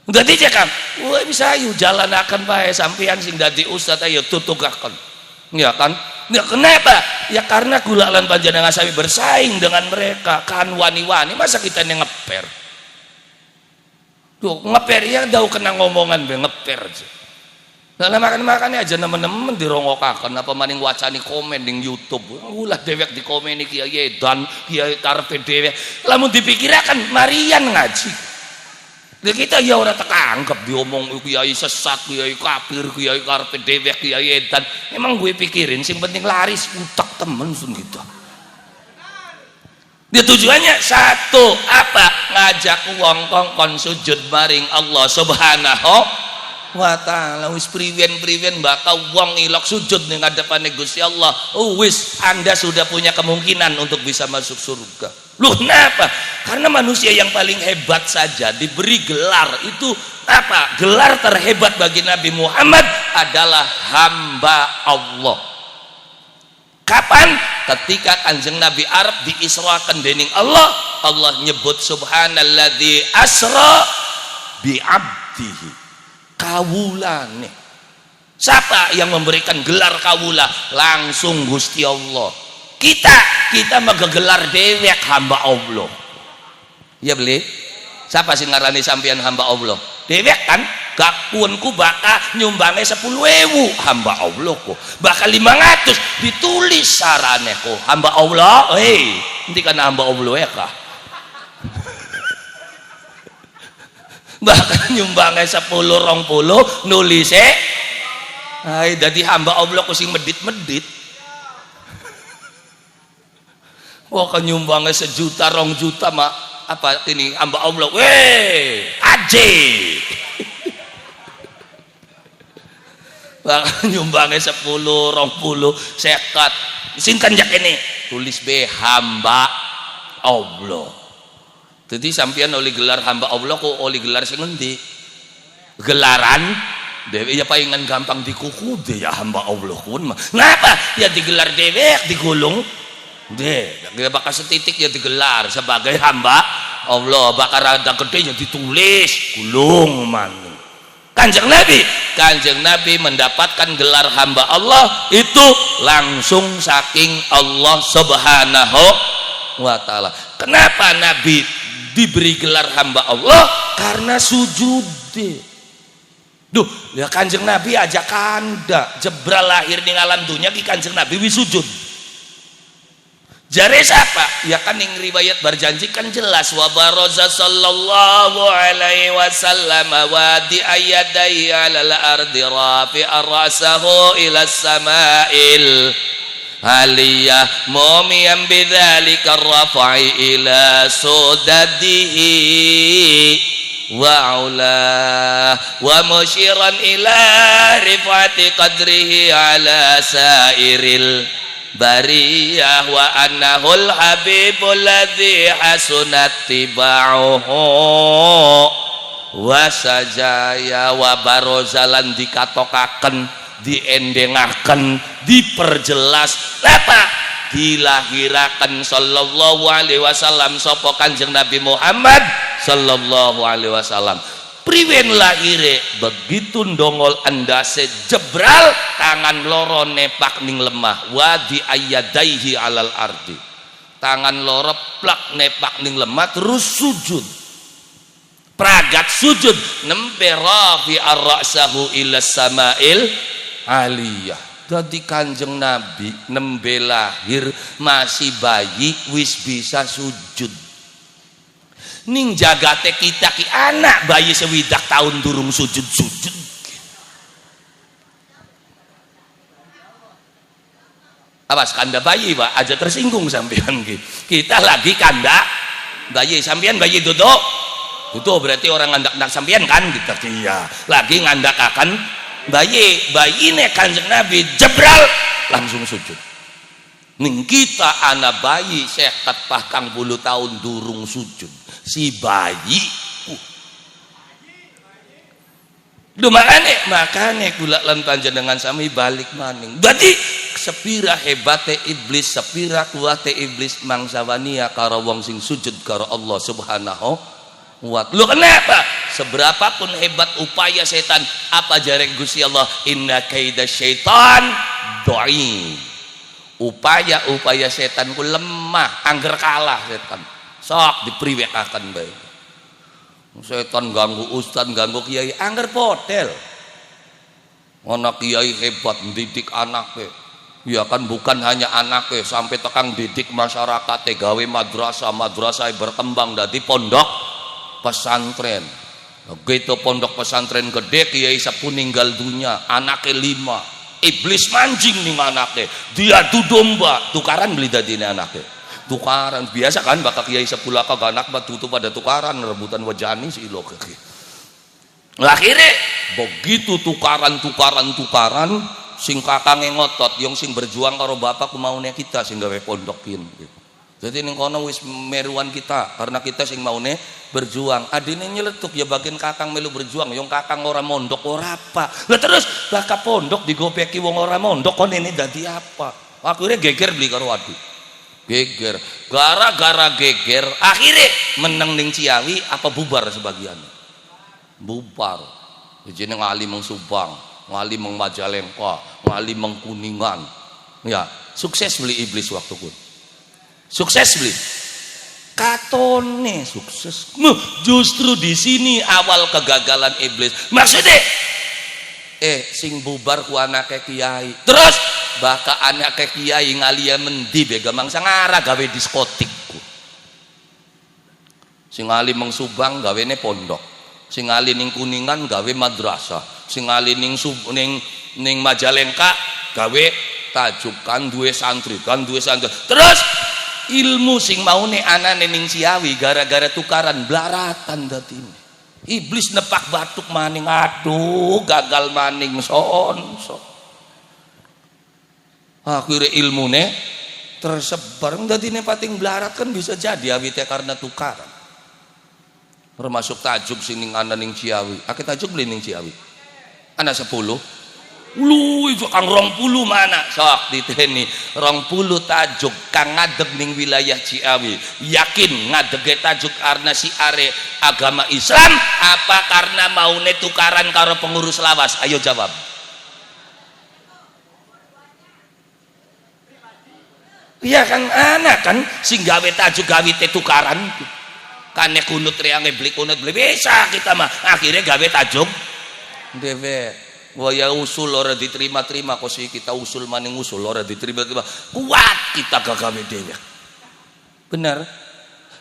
Dadi ya kan, wah bisa ayo jalan akan bae sampean sing dadi ustaz ayo tutugaken. Ya kan? Ya kenapa? Ya karena kula lan panjenengan sami bersaing dengan mereka kan wani-wani masa kita yang ngeper. Tuh ngeper ya dau kena ngomongan be ngeper aja. Nah makan-makannya aja nemen-nemen dirongokaken apa maning wacani komen ning YouTube. Ulah dewek di komen iki Kiai dan Kiai karepe dewek. Lamun dipikirakan marian ngaji. Lah kita ya ora tekanggep diomong Kiai sesat, Kiai kafir, Kiai karepe dewek, Kiai edan. Emang gue pikirin sing penting laris utak temen sun gitu. Dia tujuannya satu apa? Ngajak wong kongkon sujud maring Allah Subhanahu wa ta'ala. Wis priwen bakal wong ilok sujud ning ngadepane Gusti Allah. Wis Anda sudah punya kemungkinan untuk bisa masuk surga. Loh kenapa? Karena manusia yang paling hebat saja diberi gelar itu apa? Gelar terhebat bagi Nabi Muhammad adalah hamba Allah. Kapan? Ketika Kanjeng Nabi Arab diisrakan dening Allah, Allah nyebut subhanalladzi asra bi abdihi. Kawulane. Siapa yang memberikan gelar kawula? Langsung Gusti Allah. Kita menggelar dewek hamba Allah. Ya beli? Siapa sing ngarani sampean hamba Allah? Dewek kan? Gakunku bakal nyumbangnya 10.000 hamba Allah kok. Bakal 500 ditulis sarane kok hamba Allah. Nanti kan hamba Allah ya kah? Bakal nyumbangnya 10-20 nulisnya. Jadi hamba Allah kok sing medit-medit. Wah kan nyumbangnya 1 juta 2 juta mak apa ini hamba Allah aje bakal nyumbangnya 10 20 sekat sing kanjak ini tulis be hamba Allah. Jadi sampean oleh gelar hamba Allah kok oleh gelar sing ngendi gelaran dewe ya palingan gampang dikuku deh ya hamba Allah kun mah ngapa ya digelar dewek digulung deh bakal setitik ya digelar sebagai hamba Allah bakal rada gede ya ditulis gulung man. Kanjeng Nabi mendapatkan gelar hamba Allah itu langsung saking Allah Subhanahu wa ta'ala. Kenapa Nabi diberi gelar hamba Allah? Karena sujud. Duh, ya Kanjeng Nabi aja kanda jebral lahir di alam dunia ki Kanjeng Nabi wisujud. Jare siapa? Ya kan yang riwayat berjanji kan jelas wa baraza sallallahu alaihi wasallam wa di ayadai alal ardi rafi arsahu ila samail aliyah mumiyan bidzalika rafa'i ila sudadihi wa ula wa musyiran ila rifati qadrihi ala sairil bariyah wa annahul habibul ladzi hasunat tiba'uhu wa sajaya wa barozalan dikatokaken diendengaken diperjelas apa dilahirakan sallallahu alaihi wasallam sapa Kanjeng Nabi Muhammad sallallahu alaihi wasallam. Priwen lahire begitu ndongol andase jebral tangan loro nepak ning lemah wa di ayyadaihi alal ardi tangan loro plak nepak ning lemah terus sujud pragat sujud nembe rafi ar-ra'sahu ila samail aliyah. Dadi Kanjeng Nabi nembe lahir masih bayi wis bisa sujud. Ning jagate kita ki anak bayi sewidak tahun durung sujud-sujud. Awas kanda bayi Pak aja tersinggung sampean ki. Kita lagi kanda bayi sampean bayi duduk. Duduk berarti orang ngandak-ndak sampean kan kita iya. Lagi ngandak akan bayi ini Kanjeng Nabi jebral langsung sujud. Ning kita anak bayi sehat pakang puluh tahun durung sujud si bayi makane kula lan panjenengan sami balik maning. Berarti sepira hebate iblis sepira kuwate iblis mangsawania karo wong sing sujud karo Allah Subhanahu wa ta'ala. Lu kenapa? Seberapapun hebat upaya setan, apa jareng Gusti Allah, inna kaida syaitan dhaif. Upaya setan ku lemah, angger kalah setan. Sok dipriwekaken bae. Setan ganggu ustaz, ganggu kiai, angger potel. Ana kiai hebat mendidik anake. Ya kan bukan hanya anake, sampai tekang didik masyarakat, gawe madrasah berkembang dadi pondok pesantren. Begitu pondok pesantren gede kiai sepuh ninggal dunia anaknya 5 iblis mancing nih anaknya dia domba tukaran beli dadine anaknya tukaran biasa kan bakal kiai sepuh laka anak tutup pada tukaran rebutan wajani si lo kaki akhirnya begitu tukaran sing kakangnya ngotot yang sing berjuang karo bapak kemaunya kita sing gawe pondokin gitu. Jadi ning kono wis meruan kita karena kita sing maune berjuang. Adine nyeletuk ya bagian kakang melu berjuang, yang kakang ora mondok ora apa. Lah terus baka pondok digopeki wong ora mondok kon ini dadi apa? Akhirnya geger beli karo adik. Geger. Gara-gara geger akhirnya meneng ning Ciawi apa bubar sebagian. Bubar. Jeneng ngali meng Subang, ngali meng Majalengka, ngali meng Kuningan. Ya, sukses beli iblis waktu ku. Sukses beli katone sukses. Justru di sini awal kegagalan iblis. Maksudnya sing bubar ku anake kiai terus baka anake kiai ngalia mendi bega mangsa ngara gawe diskotik ku. Sing ali meng Subang gawene pondok, sing ali ning Kuningan gawe madrasah, sing ali ning Majalengka gawe tajukan duwe santri terus ilmu sing maune anane ning Ciawi gara-gara tukaran blaratan datine. Iblis nepak batuk maning aduh gagal maning son. Akhirnya ilmune tersebar dadine pating blarat kan bisa jadi awite karena tukaran. Termasuk tajuk sing ning ana ning Ciawi. Akeh tajuk beli ning Ciawi. Ana 10 lu itu kang 20 mana sok diteni 20 tajuk kang ngadeg ning wilayah Ciawi yakin ngadege tajuk karena si are agama Islam apa karena maune tukaran karo pengurus lawas ayo jawab iya kan anak kan sing gawe tajuk gawe tukaran kane kunut reange beli kunut beli bisa kita mah akhirnya gawe tajuk dewe waya usul ora diterima-terima kok sih kita usul maning usul ora diterima-terima kuat kita gagawe dhewe bener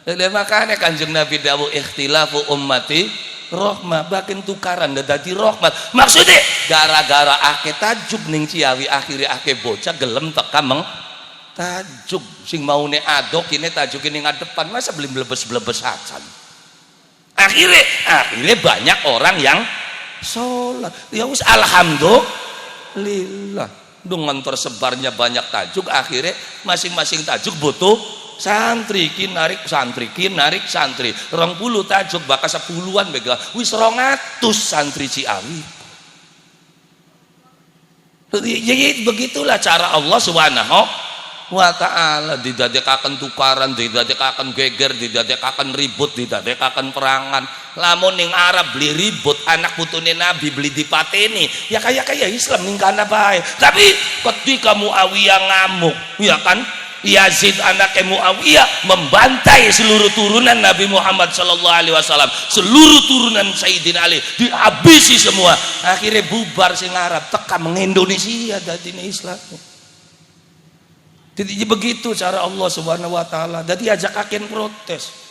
lha makane Kanjeng Nabi dawuh ikhtilafu ummati rahmah bakin tukaran dadi rahmat maksudnya gara-gara akeh tajuk ning Ciawi akhirnya akeh bocah gelem teka tajuk sing maune adok ini tajuk ini ngadepan, masa beli blebes-blebes acan. Akhirnya banyak orang yang sholat. Ya wis alhamdulillah. Dengan tersebarnya banyak tajuk, akhirnya masing-masing tajuk butuh santri, narik santri 20 tajuk bakal 10-an bega wis 200 santri Ciawi. Jadi begitulah cara Allah Subhanahu wa ta'ala. Didadekaken tukaran, didadekaken geger, didadekaken ribut, didadekaken perangan. Lamun ning Arab beli ribut, anak putune Nabi beli dipateni, ya kayak Islam ning kana bae. Tapi ketika Muawiyah ngamuk, ya kan, Yazid anaknya Muawiyah membantai seluruh turunan Nabi Muhammad sallallahu alaihi wasallam, seluruh turunan Sayyidina Ali dihabisi semua. Akhirnya bubar sing Arab teka mengindonesia dadine Islam. Jadi begitu cara Allah Subhanahu wa taala. Dadi ajakaken protes.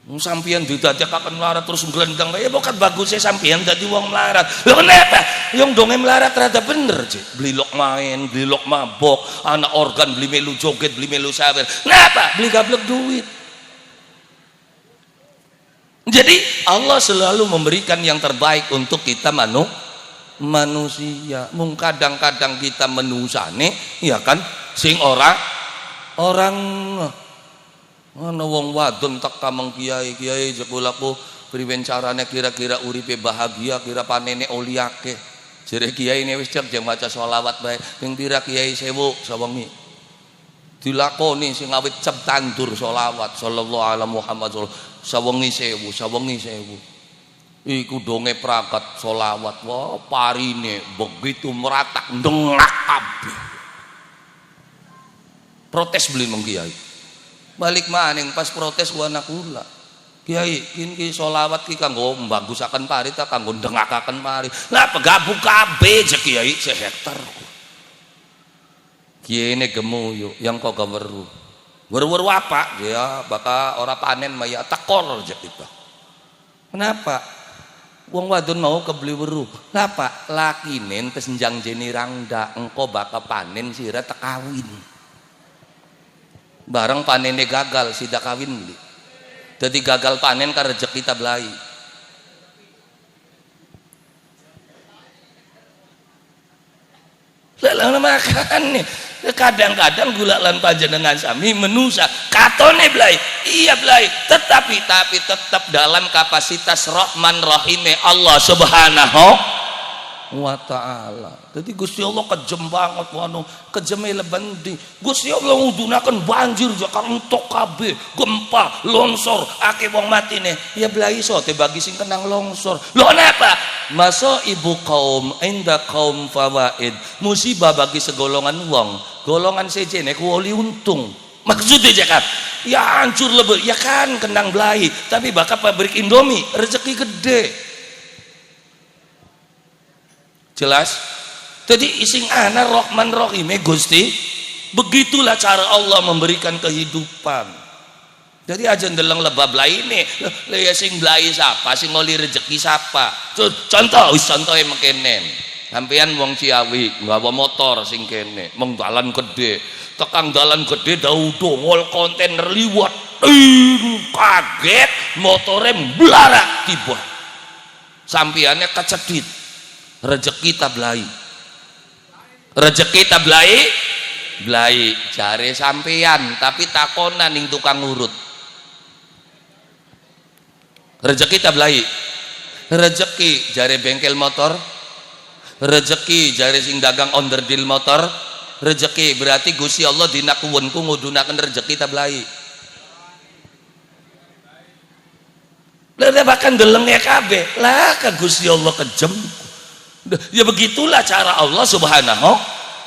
Sampeyan didadekaken melarat terus nglendang, ya bukan bagusnya sampeyan dadi wong melarat. Lho kenapa? Yang donge melarat rada bener, Cik. Beli lok main, beli lok mabok, anak organ beli melu joget, beli melu sawer. Kenapa? Beli gablek duit. Jadi Allah selalu memberikan yang terbaik untuk kita manusia. Mung kadang-kadang kita menusane, ya kan, sing orang ana wong wadon teka meng kiai jekulaku priwen carane kira-kira uripe bahagia, kira panene oli akeh. Jere kiai ne wis cek jeng maca selawat bae. Ping pira kiai sewu sawengi. Dilakoni sing awit cep tandur selawat sallallahu alaihi Muhammad sawengi sewu. Iku donge prakat selawat. Wah, parine begitu meratak ndengak kabeh. Protes beli meng kiai. Balik maning pas protes ku anak kula. Kiai, iki selawat ki kanggo mbagusaken pari ta kanggo ndengakaken pari. Lah pegabuk kabeh je kiai sehektar. Kiai ne gemuyu yang kok geweru. Weru-weru apa? Ya bakal ora panen maya tekor je kita. Kenapa? Wong wadon mau kebeli weru. Kenapa? Lakine tes janjeni rangda engko bakal panen sira tekawin. Bareng panennya gagal sida kawin beli. Jadi gagal panen kan rezeki kita belai. Lalu makan nih. Kadang-kadang gula lan panjenengan sami menusa katone belai. Iya belai. Tetapi tetap dalam kapasitas Rahman Rahime Allah Subhanahu wa ta'ala. Jadi Gusti Allah kejem banget wano, kejeme lebendi. Gusti Allah ngudunaken banjir jakar entok kabeh, gempa, longsor, akeh wong matine. Ya belai iso te bagi sing kenang longsor. Lho kenapa? Masa ibu kaum inda kaum fawaid. Musibah bagi segolongan wong, golongan sejene ku oli untung. Maksudnya jakar, ya hancur lebih, ya kan kenang belai, tapi bakal pabrik Indomie rezeki gede. Jelas? Jadi ising ana Rahman Rahime Gusti, begitulah cara Allah memberikan kehidupan. Jadi aja ndeleng lebab lainnya, ya sing blai siapa, sing ngoli rezeki siapa. Contoh mekenen. Sampeyan wong Ciawi nggawa motor sing kene, mung dalan gede. Tekang dalan gede daudo ngol kontainer liwat. Kaget motore mblarak tiba. Sampeyannya kecedhit. Rezeki tablai jare sampeyan tapi takonan ning tukang urut. Rezeki tablai, rezeki jare bengkel motor, rezeki jare sing dagang onderdil motor, rezeki berarti Gusti Allah dina kuwenku ngudunaken rezeki tablai. Lah bahkan delenge kabeh lah ka Gusti Allah kejem. Ya begitulah cara Allah Subhanahu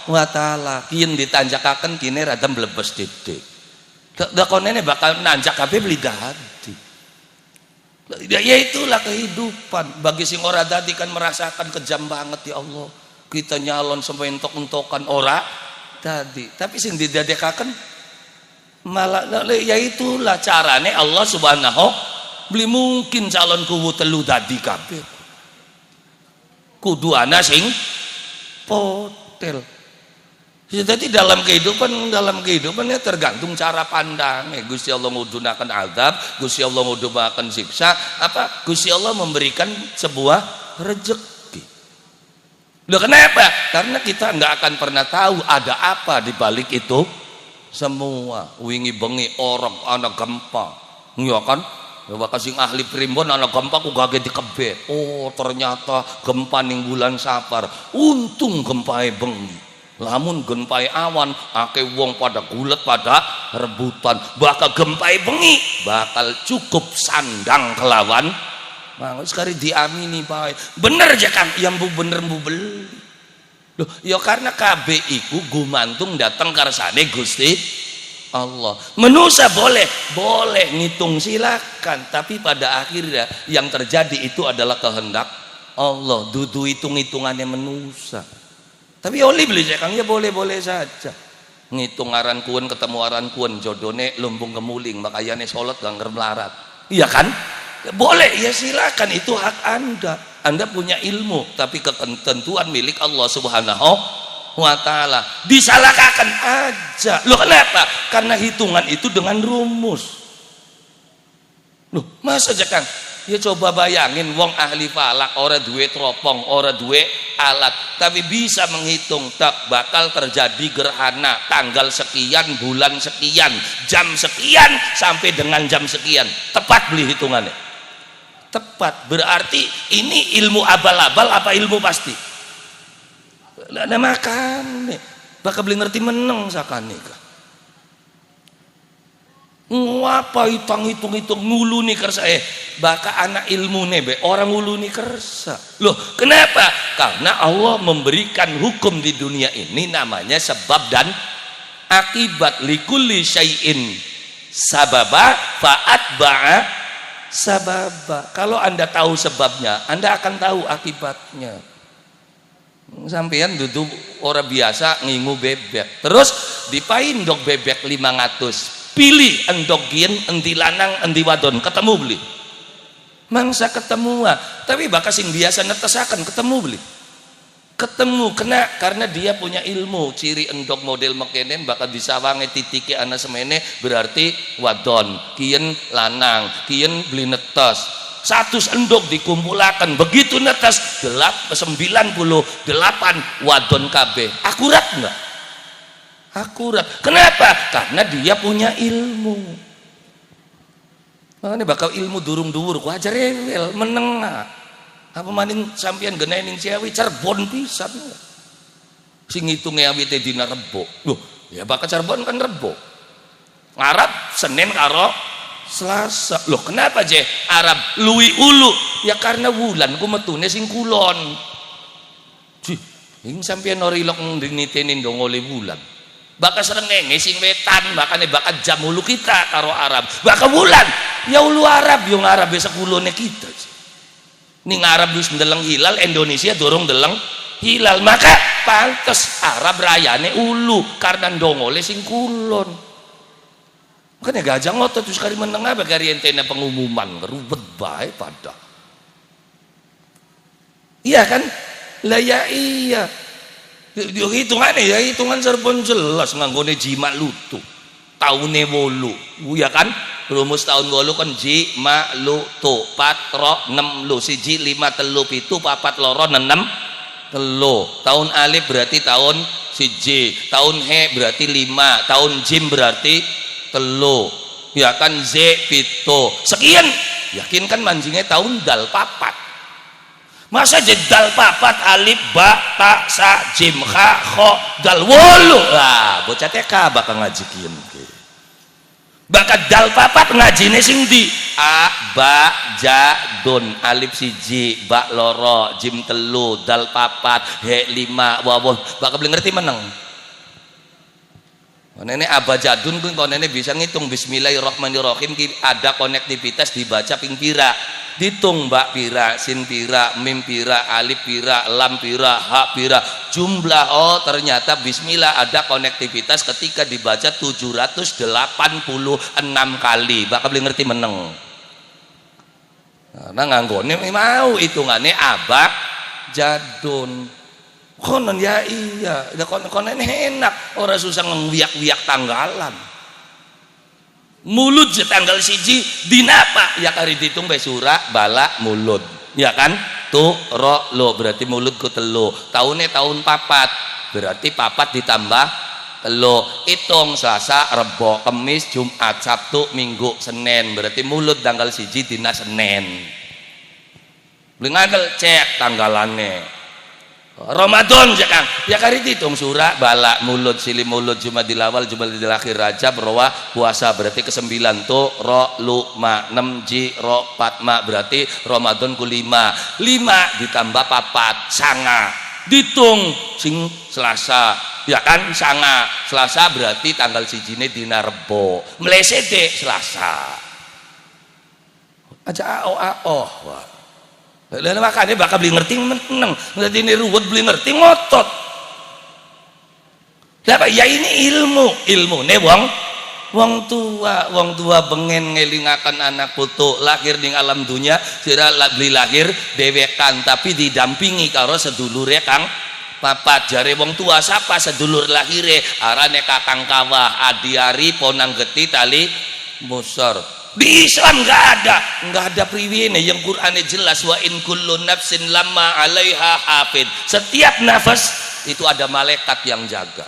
wa ta'ala. Kian ditanjakaken kini radam blebes didik. Dakonene bakal nanjak kabeh beli dadi. Ya itulah kehidupan. Bagi sing ora dadi kan merasakan kejam banget ya Allah. Kita nyalon sampai entok-entokan ora dadi. Tapi sing didadekaken malah ya itulah carane Allah Subhanahu beli mungkin calon kuwu telu dadi kabeh. Kudu ana sing potel. Jadi dalam kehidupannya tergantung cara pandangnya. Gusti Allah ngudhunakan azab, Gusti Allah ngudhunakan siksa, apa Gusti Allah memberikan sebuah rezeki. Loh kenapa? Karena kita nggak akan pernah tahu ada apa di balik itu semua. Wingi bengi orang anak gempa, iya kan? Bakal sing ahli primbon anak gempa ku kaget dikebet. Oh ternyata gempa ning bulan Safar. Untung gempae bengi. Lamun gempai awan akeh wong pada gulet pada rebutan, bakal gempai bengi bakal cukup sandang kelawan mang sekali diamini bae bener aja Kang yang bu bener bu beli loh ya karena kabeh iku gumantung datang karsane Gusti Allah. Manusia boleh ngitung silakan, tapi pada akhirnya yang terjadi itu adalah kehendak Allah, dudu hitung-hitungannya manusia. Tapi oli beli Kang ya boleh saja. Ngitung aran kuwen ketemu aran kuwen jodone lumbung kemuling makanya sholat gak melarat. Iya kan? Ya, boleh ya silakan itu hak Anda. Anda punya ilmu tapi ketentuan milik Allah Subhanahu wa taala. Disalahkan aja. Loh kenapa? Karena hitungan itu dengan rumus. Loh, masa aja Kang? Ya coba bayangin wong ahli falak ora duwe teropong, ora duwe alat, tapi bisa menghitung tak bakal terjadi gerhana tanggal sekian, bulan sekian, jam sekian sampai dengan jam sekian. Tepat beli hitungannya. Tepat. Berarti ini ilmu abal-abal apa ilmu pasti? Ada makan nih. Bakal beli ngerti meneng sakane kah? Ngapa hitung-hitung nguluni kersa baka anak ilmu nebe orang nguluni kersa loh kenapa? Karena Allah memberikan hukum di dunia ini namanya sebab dan akibat. Likulli syai'in sababa fa'atba'a sababa. Kalau Anda tahu sebabnya Anda akan tahu akibatnya. Sampeyan duduk orang biasa ngingu bebek terus dipaindok bebek 500 pilih endok gien, endi lanang, endi wadon, ketemu beli. Mangsa ketemu tapi bakal sing biasa netesakan ketemu beli. Ketemu kena karena dia punya ilmu. Ciri endok model mekenen bakal disawangi titike ana semene berarti wadon, kien lanang, kien beli netes. 100 endok dikumpulakan begitu netes 98 wadon KB. Akurat enggak? Akurat. Kenapa? Karena dia punya ilmu. Makanya bakal ilmu durung dhuwur ku aja rewel menengah. Apa maning sampean geneni ning Ciawi Cirebon pisan. Sing ngitunge awite dina Rebo. Loh, ya bakal Cirebon kan Rebo. Arab Senin karo Selasa. Loh, kenapa je Arab luwi ulu? Ya karena wulan ku metune sing kulon. Cih, ing sampean norilok niteni ndong oleh wulan. Bakal srengenge sing wetan makanya bakal jam ulu kita karo Arab bakal bulan ya ulu Arab yung Arab ya sekulone kita ning Arab wis ndeleng hilal Indonesia dorong deleng hilal maka pantes Arab rayane ulu karena ndongole sing kulon makanya gajah ngotot terus kali menengah bagari entena pengumuman rubet bae pada iya kan lah ya iya hitungannya ya hitungan Cirebon jelas nganggone jima lutu taune 8 ya kan rumus tahun 8 kan jima lutu 4 ro 6 lu 1 5 3 7 4 loro 6 telu tahun alif berarti tahun 1 tahun he berarti 5 tahun jim berarti telu ya kan z pito sekian yakin kan manjingnya tahun dal papat. Masa jedal papat alif ba ta sa jim kha kho dal 8 lah bocah TK bakal ngaji kieu bakal dal papat ngajine sing di a ba ja dun alif 1 ba loro jim telu dal papat he 5 wawah bakal beli ngerti meneng konene abajadun kuwi konene bisa ngitung bismillahirrahmanirrahim ada konektivitas dibaca ping pira ditung mbak pira, sin pira, mim pira, alif pira, lam pira, ha pira, jumlah oh ternyata bismillah ada konektivitas ketika dibaca 786 kali bakal beli ngerti meneng karena nganggone mau hitungannya abak jadun Konon ya iya, ya konon enak, orang susah ngewiak-wiak tanggalan. Mulut je tanggal siji dinapa ya kari ditung be sura bala mulut. Ya kan? Tu ro lo berarti mulut ku telu. Tahunnya tahun papat. Berarti papat ditambah telu. Hitung Selasa, Rebo, Kamis, Jumat, Sabtu, Minggu, Senin. Berarti mulut tanggal siji dina Senin. Beli ngagel cek tanggalannya. Ramadan ya Kang ya kari ditung surah bala mulut sili mulut Jumadil awal Jumadil akhir Rajab Rowa puasa berarti ke-9 tuh ro lu ma 6 ji ro pat ma berarti Ramadan ku 5 ditambah papat sanga ditung sing Selasa ya kan sanga Selasa berarti tanggal sijine dina Rebo melesede Selasa aja oh wah. Dan makanya bakal beli ngerti meneng berarti ini ruwet beli ngerti ngotot ya ini ilmu nih wong tua pengen ngelingakan anak putu lahir di alam dunia sira beli lahir dewekan tapi didampingi karo sedulure Kang papat jare wong tua siapa sedulur lahire arane kakang kawah adiari ponang geti tali musor. Di Islam nggak ada priwine yang Qur'annya jelas wa in kullu nafsin lamma 'alaiha hafid. Setiap nafas itu ada malaikat yang jaga.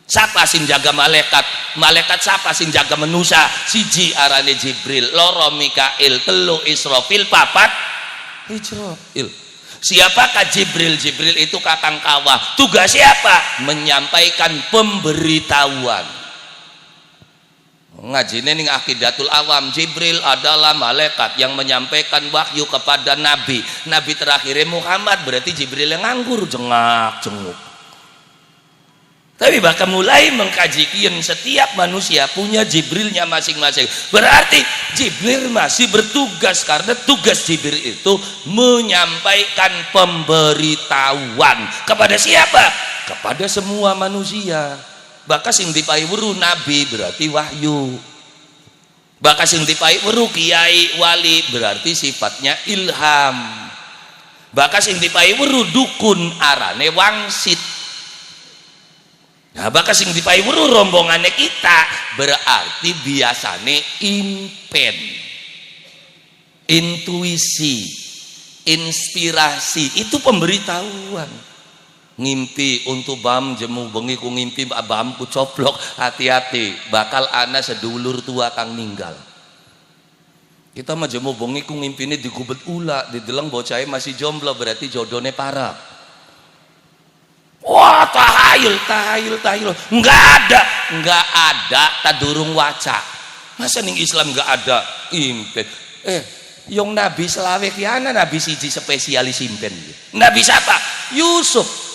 Siapa sing jaga malaikat? Malaikat siapa sing jaga manusia? Siji arane Jibril, loro Mikail, telu Israfil, papat Israfil. Siapakah Jibril? Jibril itu kakang kawah. Tugas siapa? Menyampaikan pemberitahuan. Ngajine ning Aqidatul Awam Jibril adalah malaikat yang menyampaikan wahyu kepada nabi terakhirnya Muhammad berarti Jibril yang nganggur jenguk tapi bakal mulai mengkaji kian setiap manusia punya Jibrilnya masing-masing berarti Jibril masih bertugas karena tugas Jibril itu menyampaikan pemberitahuan kepada siapa? Kepada semua manusia. Baka sing dipai weru nabi berarti wahyu. Baka sing dipai weru kiai wali berarti sifatnya ilham. Baka sing dipai weru dukun arane wangsit. Nah, baka sing dipai weru rombongane kita berarti biasane impen. Intuisi, inspirasi itu pemberitahuan. Ngimpi untuk bam jemu bengi ku ngimpi bam ku coplok hati-hati bakal ana sedulur tua kang ninggal kita mah jemu bengi ku ngimpi ini digubet ula dideleng bocahnya masih jomblo berarti jodohnya parah wah tahayul nggak ada tadurung waca masa ning Islam nggak ada impen yang nabi selawe kiana nabi siji spesialis impen nabi siapa? Yusuf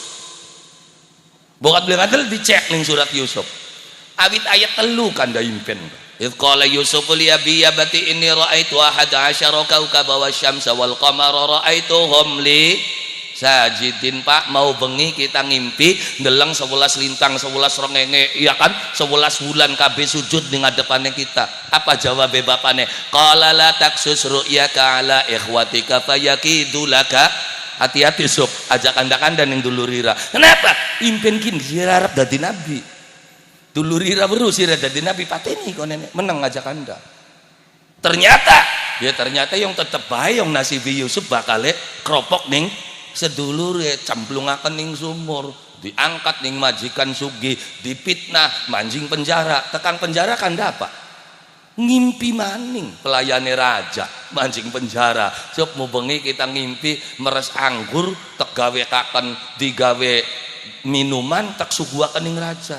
bukan bilang adil dicek ning surat Yusuf awit ayat telu kan da impen idh qala Yusuf li abi abati inni ra'aitu ahada asyara kawkaba wasyamsa wal qamara ra'aituhum li sajidin pak mau bengi kita ngimpi ndeleng 11 lintang 11 rongenge iya kan 11 bulan kabeh sujud di ngadepane kita apa jawab bapane qala la taksus ru'yaka ala ikhwatika fayakidu laka hati-hati sob ajak anda-anda yang dulurira kenapa impen kin sirarap dadi nabi dulurira beru sirarap dadi nabi pateni kau nenek menang ajak anda ternyata yang tetep bae yang nasibi Yusuf bakal kropok ning sedulur camplungaken ning sumur diangkat ning majikan sugi dipitnah manjing penjara tekan penjara kan dapat ngimpi maning pelayane raja mancing penjara sok mau bengi kita ngimpi meres anggur tek gawe kaken digawe minuman tak suguhaken ning raja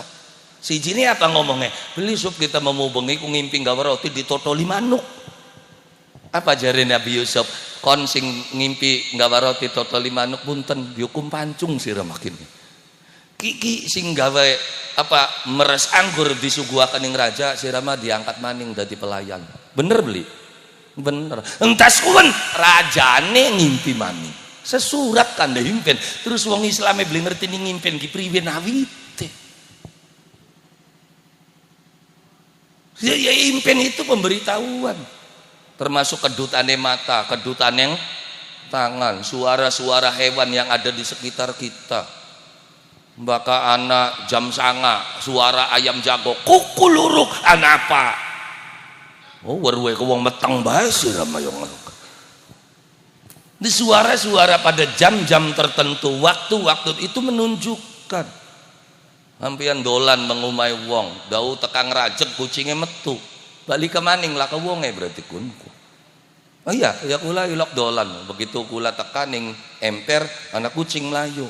siji ini apa ngomongnya beli sup kita mau bengi ku ngimpi gawe roti ditotoli manuk apa jare Nabi Yusuf kon sing ngimpi gawe roti totoli manuk punten dihukum pancung sira makin kiki sing gawe apa meres anggur disuguhaken ning raja sirama diangkat maning dadi pelayan bener beli bener entas kuwen rajane ngimpi maning sesurat kan impen terus wong Islame beli ngerti ning ngimpen ki priwe nawite ya impen itu pemberitahuan termasuk kedutane mata kedutane tangan, suara-suara hewan yang ada di sekitar kita. Baka anak jam sanga, suara ayam jago, kukuluruk, anak apa? Oh, warwe ko wong metang bae sira mayong. Di suara-suara pada jam-jam tertentu, waktu-waktu itu menunjukkan sampeyan dolan mengumai wong, dau tekang rajek kucingnya metu. Balik ke maning lah ke wonge berarti kunku. Oh iya, ya kula ilok dolan. Begitu kula tekaning emper, anak kucing melayu.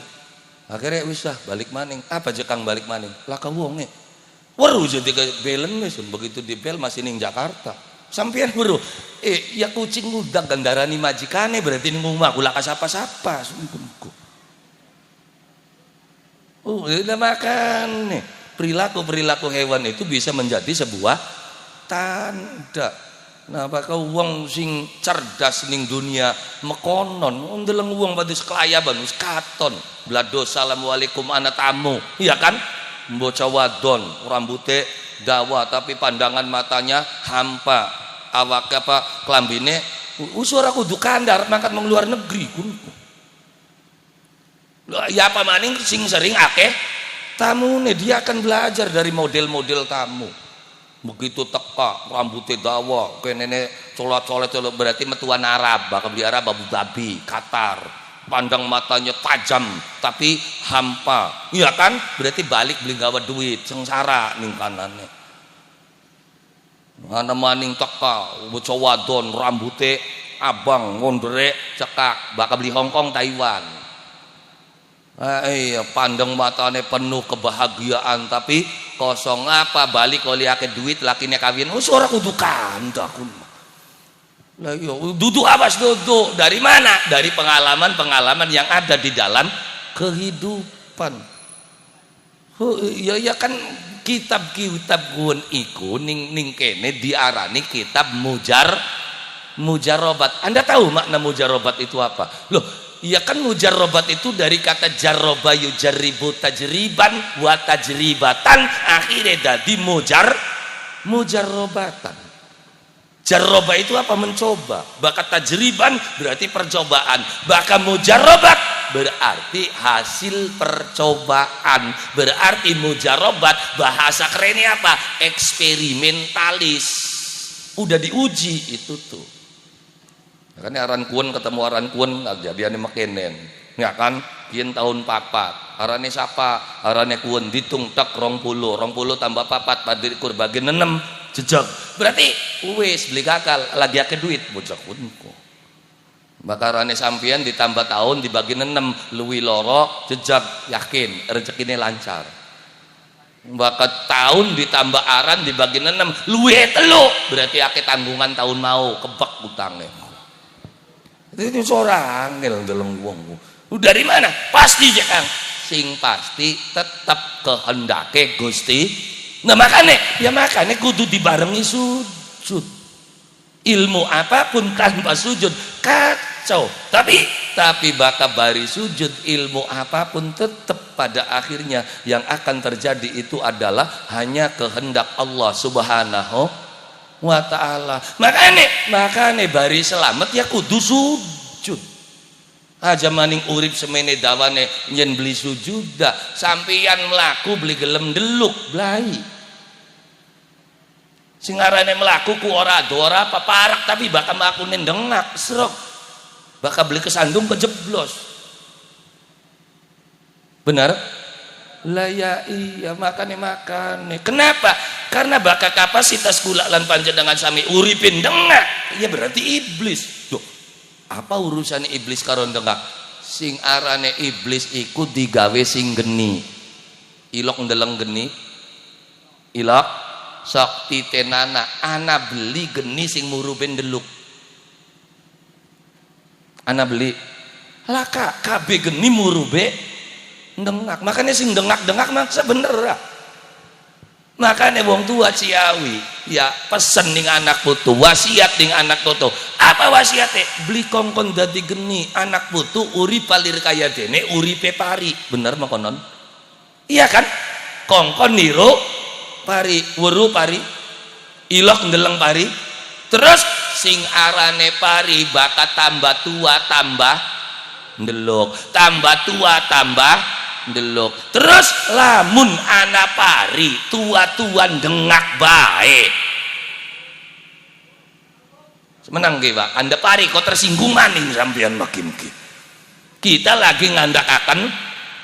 Akhirnya wis balik maning. Apa jekang balik maning? Lah ka wonge. Weru jadi ke belen wis begitu di bel masih ning Jakarta. Sampeyan weru. Ya kucing udah gandarani majikane berarti ning omah kula ka sapa-sapa sungkunku. Oh, udah makan nih. Perilaku-perilaku hewan itu bisa menjadi sebuah tanda. Nah, bakal wong sing cerdas ning dunia mekonon ndeleng wong padus kelayaban wis katon blado assalamualaikum ana tamu iya kan bocah wadon rambutnya dawa tapi pandangan matanya hampa awak apa klambine suara kudu kandar mangkat meng luar negeri kunku ya apa maning sing sering akeh tamune dia akan belajar dari model-model tamu. Begitu teka rambutnya dawa kenene colot-colot berarti metuan Arab bakal beli Arab Abu Dhabi Qatar pandang matanya tajam tapi hampa iya kan berarti balik beli gawa duit sengsara ning kanane ana maning teka bocah wadon rambutnya abang ngondrek cekak bakal beli Hongkong Taiwan. Iya, pandang matanya penuh kebahagiaan tapi kosong apa balik kalau liake duit lakinya kawin suara kudu kanda kun lah yo duduk abas duduk dari mana dari pengalaman yang ada di dalam kehidupan. Ya kan kitab gun iku ning kene diarani kitab mujarobat. Anda tahu makna mujarobat itu apa loh? Ya kan mujarrobat itu dari kata jarroba yujarribu tajriban wa tajribatan akhirnya jadi mujarrobatan. Jarroba itu apa? Mencoba. Bakat tajriban berarti percobaan. Bahkan mujarrobat berarti hasil percobaan. Berarti mujarrobat bahasa kerennya apa? Eksperimentalis. Udah diuji itu tuh. Kan aran kuon ketemu aran kuon jadiane makenen ya kan kian tahun papat arane siapa arane kuon ditung tek 20 tambah papat pada kur bagi 6 jejak berarti wis beli kakal lagi ake duit bocah kunku bakarane sampean ditambah tahun dibagi 6 luwi loro jejak yakin rezekine lancar bakat tahun ditambah aran dibagi 6 luwi telu berarti ake tanggungan tahun mau kebek utangnya. Itu seorang ngeleng wong. Dari mana? Pasti jangan. Sing pasti tetap kehendake Gusti. Nah makanya kudu dibarengi sujud. Ilmu apapun tanpa sujud kacau. Tapi bakal bari sujud ilmu apapun tetap pada akhirnya yang akan terjadi itu adalah hanya kehendak Allah Subhanahu wa ta'ala. Makanya bari selamat ya kudu sujud aja maning urip semene dawane nyen beli sujud dah sampeyan melaku beli gelem deluk blai sing arane melaku ku ora dora apa parak tapi bakal makune dengak serok bakal beli kesandung kejeblos benar lah ya iya makane kenapa karena bakal kapasitas kula lan panjenengan sami uripin dengak ya berarti iblis loh apa urusan iblis karo dengak sing arane iblis iku digawe sing geni ilok ndeleng geni ilok sok titenana ana beli geni sing murupin deluk ana beli laka kabeh geni murube dengak makanya sing dengak maksa bener lah makanya wong tua Ciawi ya pesen ning anak putu wasiat ning anak putu apa wasiatnya beli kongkon dadi geni anak putu uri palir kaya dene uripe pari bener makonon iya kan kongkon niru pari weru pari ilok ndeleng pari terus sing arane pari bakat tambah tua tambah ndelok, tambah tua tambah ndelok. Terus lamun ana pari tua-tua dengak bae menang ge Pak. Anda pari kok tersinggung maning sampean makin ki. Kita lagi ngandakaken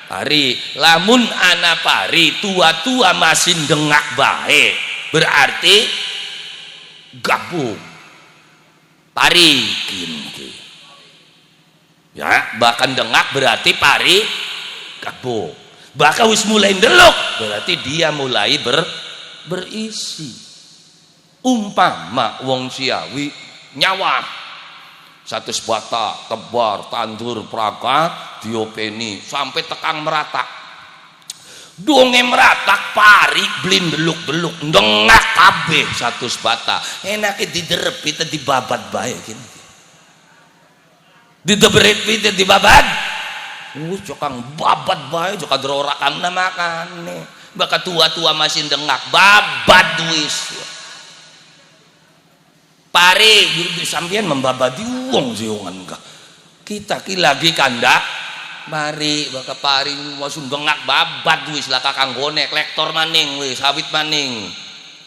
pari. Lamun ana pari tua-tua masih dengak bae berarti gabung pari kinki. Ya, bahkan dengak berarti pari gabung. Bahkan wis mulai ndelok berarti dia mulai berisi. Umpama wong Ciawi nyawa 100 bata tebar tandur prakat diopeni sampai tekang meratak donge meratak pari blin beluk-beluk ndengak kabeh 100 bata enake diderep itu dibabat bae gini didebret itu dibabat cokang babat bae joka drorakan makane baka tua-tua masih dengak babat wis pare di sampean membabadi wong ziongan ka kita ki lagi kandak mari baka pari masuk dengak babat wis lah kakang gonek lektor maning wis sawit maning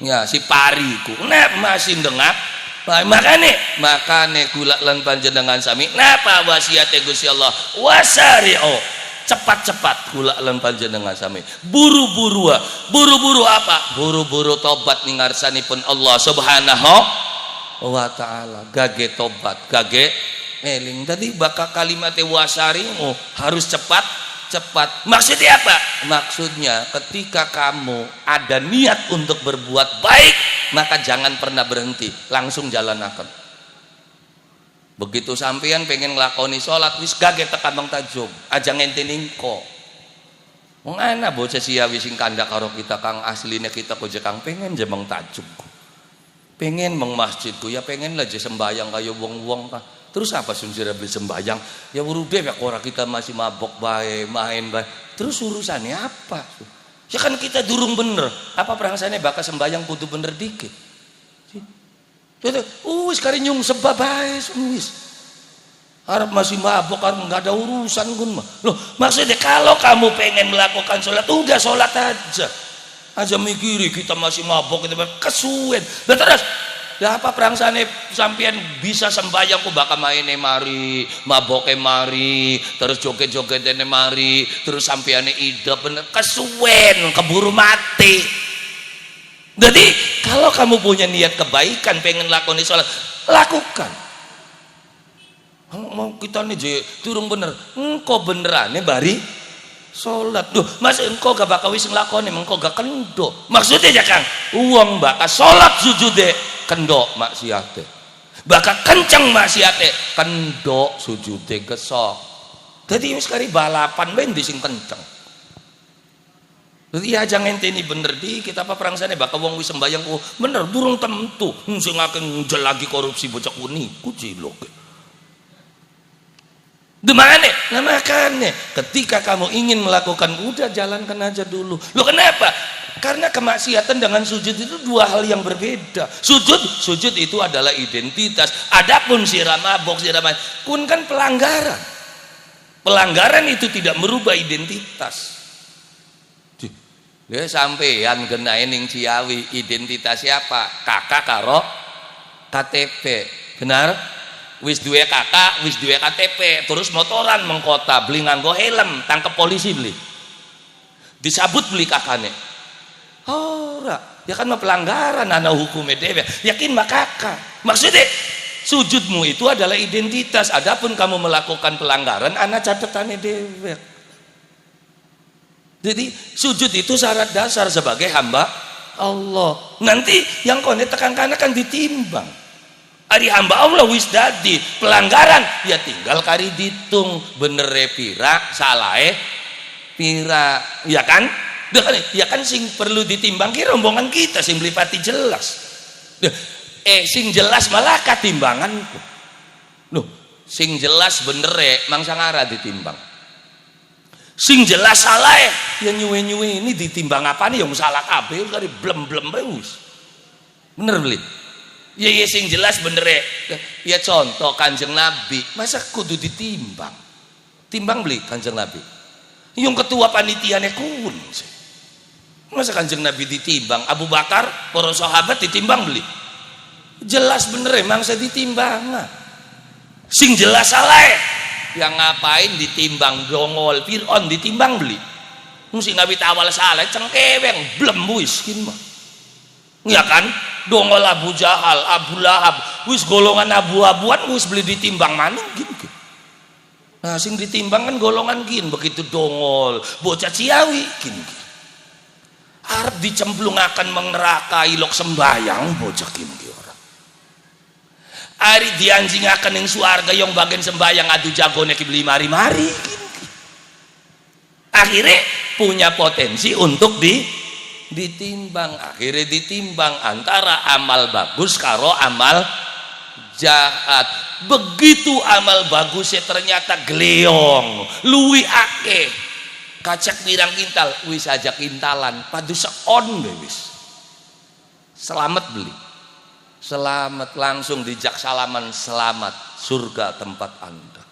ya si pariku nek masih dengak makane kula lan panjenengan sami napa wasiate Gusti Allah wasari'u cepat-cepat kula lan panjenengan sami buru-buru apa buru-buru tobat ning ngarsanipun Allah Subhanahu wa ta'ala gage tobat gage eling tadi bakal kalimat wasari'u harus cepat maksudnya apa? Maksudnya ketika kamu ada niat untuk berbuat baik maka jangan pernah berhenti langsung jalanakan begitu sampean pengen ngelakoni sholat wis gage tekan bang tajum aja ngenteni kok wong ana bocah Ciawi sing kandak karo kita kang asline kita kok kang pengen jemeng tajum pengen meng masjidku ya pengen lah je sembayang kaya wong-wong kah terus apa sunjira beli sembayang ya urude ya ora kita masih mabok bae main bae terus urusannya apa ya kan kita durung bener apa perangsane bakal sembayang kudu bener dikit wis kari nyung sebab bae wis arep masih mabok arep enggak ada urusan gun mah loh maksudnya kalau kamu pengen melakukan sholat udah sholat aja mikiri kita masih mabok itu kesuwen dan terus ya apa perangsane sampean bisa sembayang ku bakal maine mari maboke mari terus joget-jogetene mari terus sampeane ida bener kesuwen keburu mati jadi kalau kamu punya niat kebaikan pengen lakoni sholat lakukan mau kita nih turun bener engkau benerane bari sholat duh mas engkau gak bakal wis nglakoni engkau gak kendo maksudnya ya Kang uang bakal sholat sujude kendo maksiate bakal kenceng maksiate kendo sujude gesok jadi wis kari balapan ben sing kenceng jadi aja ngenteni bener di kita apa perangsane bakal wong wis sembayang ku bener durung tentu sing akan lagi korupsi bocah kuning ku cilok Demane, nah makanya ketika kamu ingin melakukan udah jalankan aja dulu. Lo kenapa? Karena kemaksiatan dengan sujud itu dua hal yang berbeda. Sujud itu adalah identitas. Adapun sirah mabok, pun kan pelanggaran. Pelanggaran itu tidak merubah identitas. Dia sampean genain ning Ciawi identitas siapa? Kakak karo KTP. Benar? Wis duwe kakak, wis duwe KTP, terus motoran mengkota, beli nganggo helm, tangkep polisi beli. Disabut beli kakane. Ora, ya kan pelanggaran ana hukume dhewe. Yakin mah kakak. Maksudnya sujudmu itu adalah identitas. Adapun kamu melakukan pelanggaran ana catetane dhewe. Jadi sujud itu syarat dasar sebagai hamba Allah. Nanti yang kone tekan kana kan ditimbang. Ari hamba Allah wis dadi pelanggaran ya tinggal kari ditung bener pira salahe pira ya kan sing perlu ditimbang ki rombongan kita sing mlipati jelas sing jelas malah katimbanganku loh sing jelas bener mangsa ngara ditimbang sing jelas salah ya nyuwe-nyuwe ini ditimbang apa nih yang salah kabeh kari blem-blem wis bener beli Ya sing jelas bener ya contoh Kanjeng Nabi masa kudu ditimbang. Timbang beli Kanjeng Nabi. Yang ketua panitiane kun. Masa Kanjeng Nabi ditimbang, Abu Bakar, para sahabat ditimbang beli. Jelas bener emang saya ditimbang. Sing jelas salah. Yang ngapain ditimbang dongol Fir'aun ditimbang beli. Mesti Nabi tawal salah cengkeweng blem wis kin mah. Ya kan? Dongol Abu Jahal, Abu Lahab, wis golongan abu-abuan wis beli ditimbang maning gitu. Nah, sing ditimbang kan golongan gin begitu dongol, bocah Ciawi gin. Arep dicemplungaken meng neraka ilok sembayang bocah gin orang. Ari dianjingaken ning swarga yang bagian sembayang adu jagone ki beli mari-mari gin. Akhirnya punya potensi untuk ditimbang, akhirnya ditimbang antara amal bagus karo amal jahat. Begitu amal bagusnya ternyata gleong luwi akeh kacak pirang kintal wis aja kintalan padu seon wis selamat beli selamat langsung dijak salaman selamat surga tempat Anda.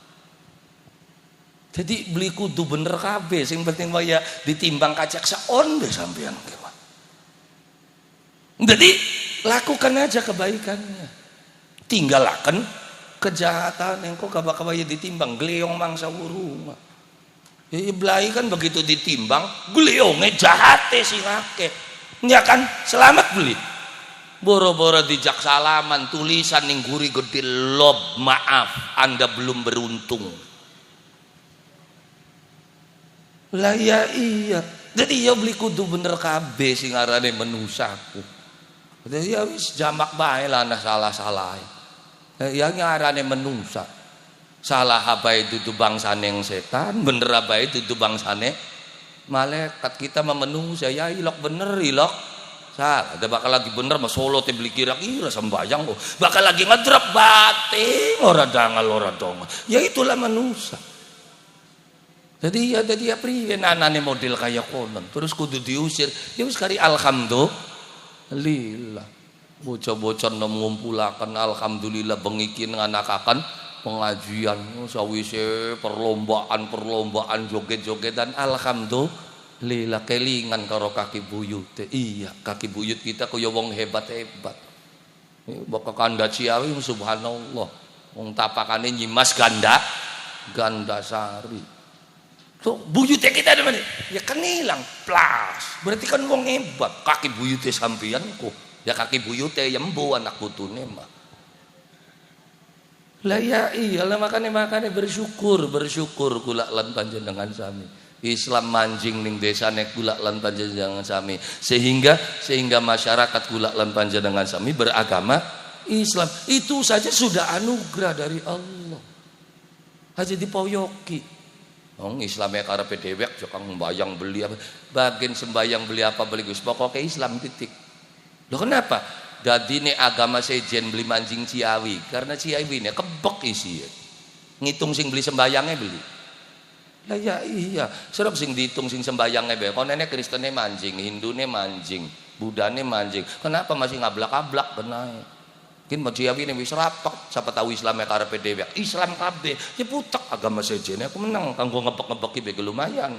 Jadi beli kudu bener kabeh sing penting ya ditimbang kacak seon deh sampean. Jadi lakukan aja kebaikannya, tinggalkan kejahatan yang kok bakal ditimbang gleong mangsa wurung. Iblai kan begitu ditimbang gleongnya jahate sing akeh. Ya kan selamat beli. Boro-boro dijak salaman tulisan ning guri gede lob maaf Anda belum beruntung. Lah ya iya. Jadi ya beli kudu bener kabeh sing arane menusaku. Jadi ya wis jamak bae lah nah salah-salah. Ya ngarane menungsa. Salah abae dudu bangsane yang setan, bener abae dudu bangsane malaikat. Kita memenungsa ya ilok bener ilok salah. Ada bakal lagi bener mah solo teh beli kira-kira sembayang kok. Bakal lagi ngedrop bating ora dangal ora dong. Ya itulah manusia. Jadi ya priwe anane model kaya konon. Terus kudu diusir. Ya wis kari alhamdulillah. Bocah-bocah nom ngumpulaken alhamdulillah bengi nganakaken pengajian sawise perlombaan joget-jogetan alhamdulillah kelingan karo kaki buyut. Iya, kaki buyut kita kaya wong hebat-hebat. Bakal kanda Ciawi subhanallah. Wong tapakane nyimas ganda sari. Tuh buyute kita ada mana? Ya kan hilang, plas. Berarti kan wong hebat. Kaki buyute sampean kok. Ya kaki buyute yembo anak putune mah. Lah ya iyalah makane bersyukur kula lan panjenengan sami. Islam manjing ning desane kula lan panjenengan sami. Sehingga masyarakat kula lan panjenengan sami beragama Islam. Itu saja sudah anugerah dari Allah. Aja dipoyoki. Islamnya karepe dhewek jokang sembayang beli apa bagian sembayang beli apa beli Gus pokoknya Islam titik. Loh kenapa? Dadine agama sejen beli manjing Ciawi karena Ciawi ini kebek isi ngitung sing beli sembayangnya beli. Lah ya iya serap sing dihitung sing sembayangnya be konene Kristene manjing Hindune manjing Budane manjing kenapa masih ngablak-ablak benae mungkin Ciawi ini wis rapak siapa tahu Islamnya karepe dhewek Islam kabeh ya putek agama sejene aku menang kanggo ngebek-ngebeki bege lumayan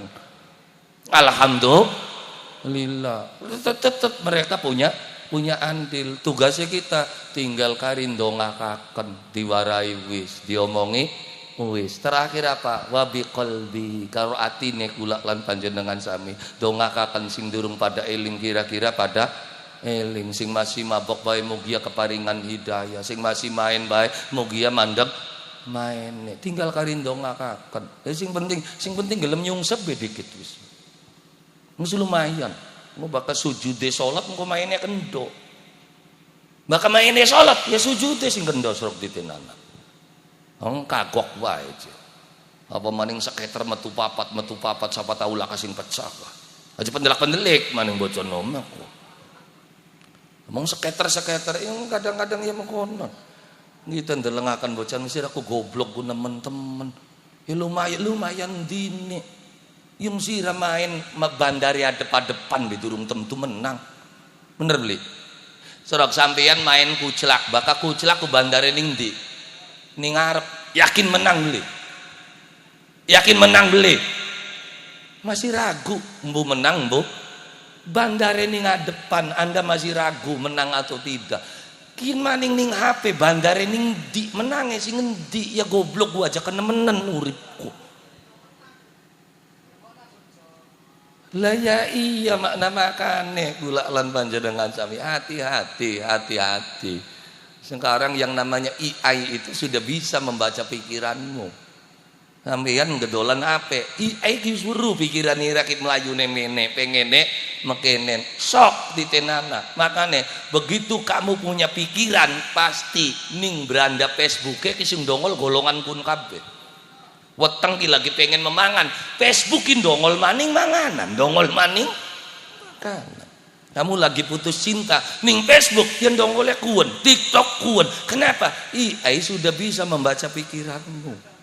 alhamdulillah tetep mereka punya andil tugasnya kita tinggal karin dongakaken diwarai wis diomongi wis terakhir apa wabi qalbi karo atine kula lan panjenengan sami dongakaken sing durung pada eling kira-kira pada eling sing masih mabok bae mugia keparingan hidayah sing masih main bae mugia mandeg main tinggal karin dongakaken sing penting gelem nyungsep dikit wis lumayan mau bakal sujude salat engko maine kendo bakal maine salat ya sujude sing kendo suruk ditenanan kagok wae aja apa maning seketer metu papat siapa tahu lah kasing pecah aja pendelak-pendelik maning bocah nom aku ngomong seketer yang kadang-kadang ya mengkonon kita ndelengaken bocah mesir aku goblok guna temen ya lumayan dini yung sira main bandari depan di durung tentu menang bener beli Serok sampeyan main kucelak, bakal kucelak ku bandare ning ndi? Ning ngarep. Yakin menang beli? Yakin menang beli? Masih ragu, mbu menang mbu? Bandare ning depan, Anda masih ragu menang atau tidak? Kin maning ning HP bandare ning di menange sing ngendi ya goblok gua aja kenemenen uripku. Lah ya iya makna makane kula lan panjenengan sami hati-hati. Sekarang yang namanya AI itu sudah bisa membaca pikiranmu. Sampeyan gedolan ape? AI ki suruh pikiran rakit melayu nemene pengene mekenen sok ditenana. Makane begitu kamu punya pikiran pasti ning beranda Facebooke ki sing dongol golongan kun kabeh. Weteng ki lagi pengen memangan, Facebookin dongol maning manganan, dongol maning makanan. Kamu lagi putus cinta, ning Facebook yang dongolnya kuwen, TikTok kuwen. Kenapa? AI sudah bisa membaca pikiranmu.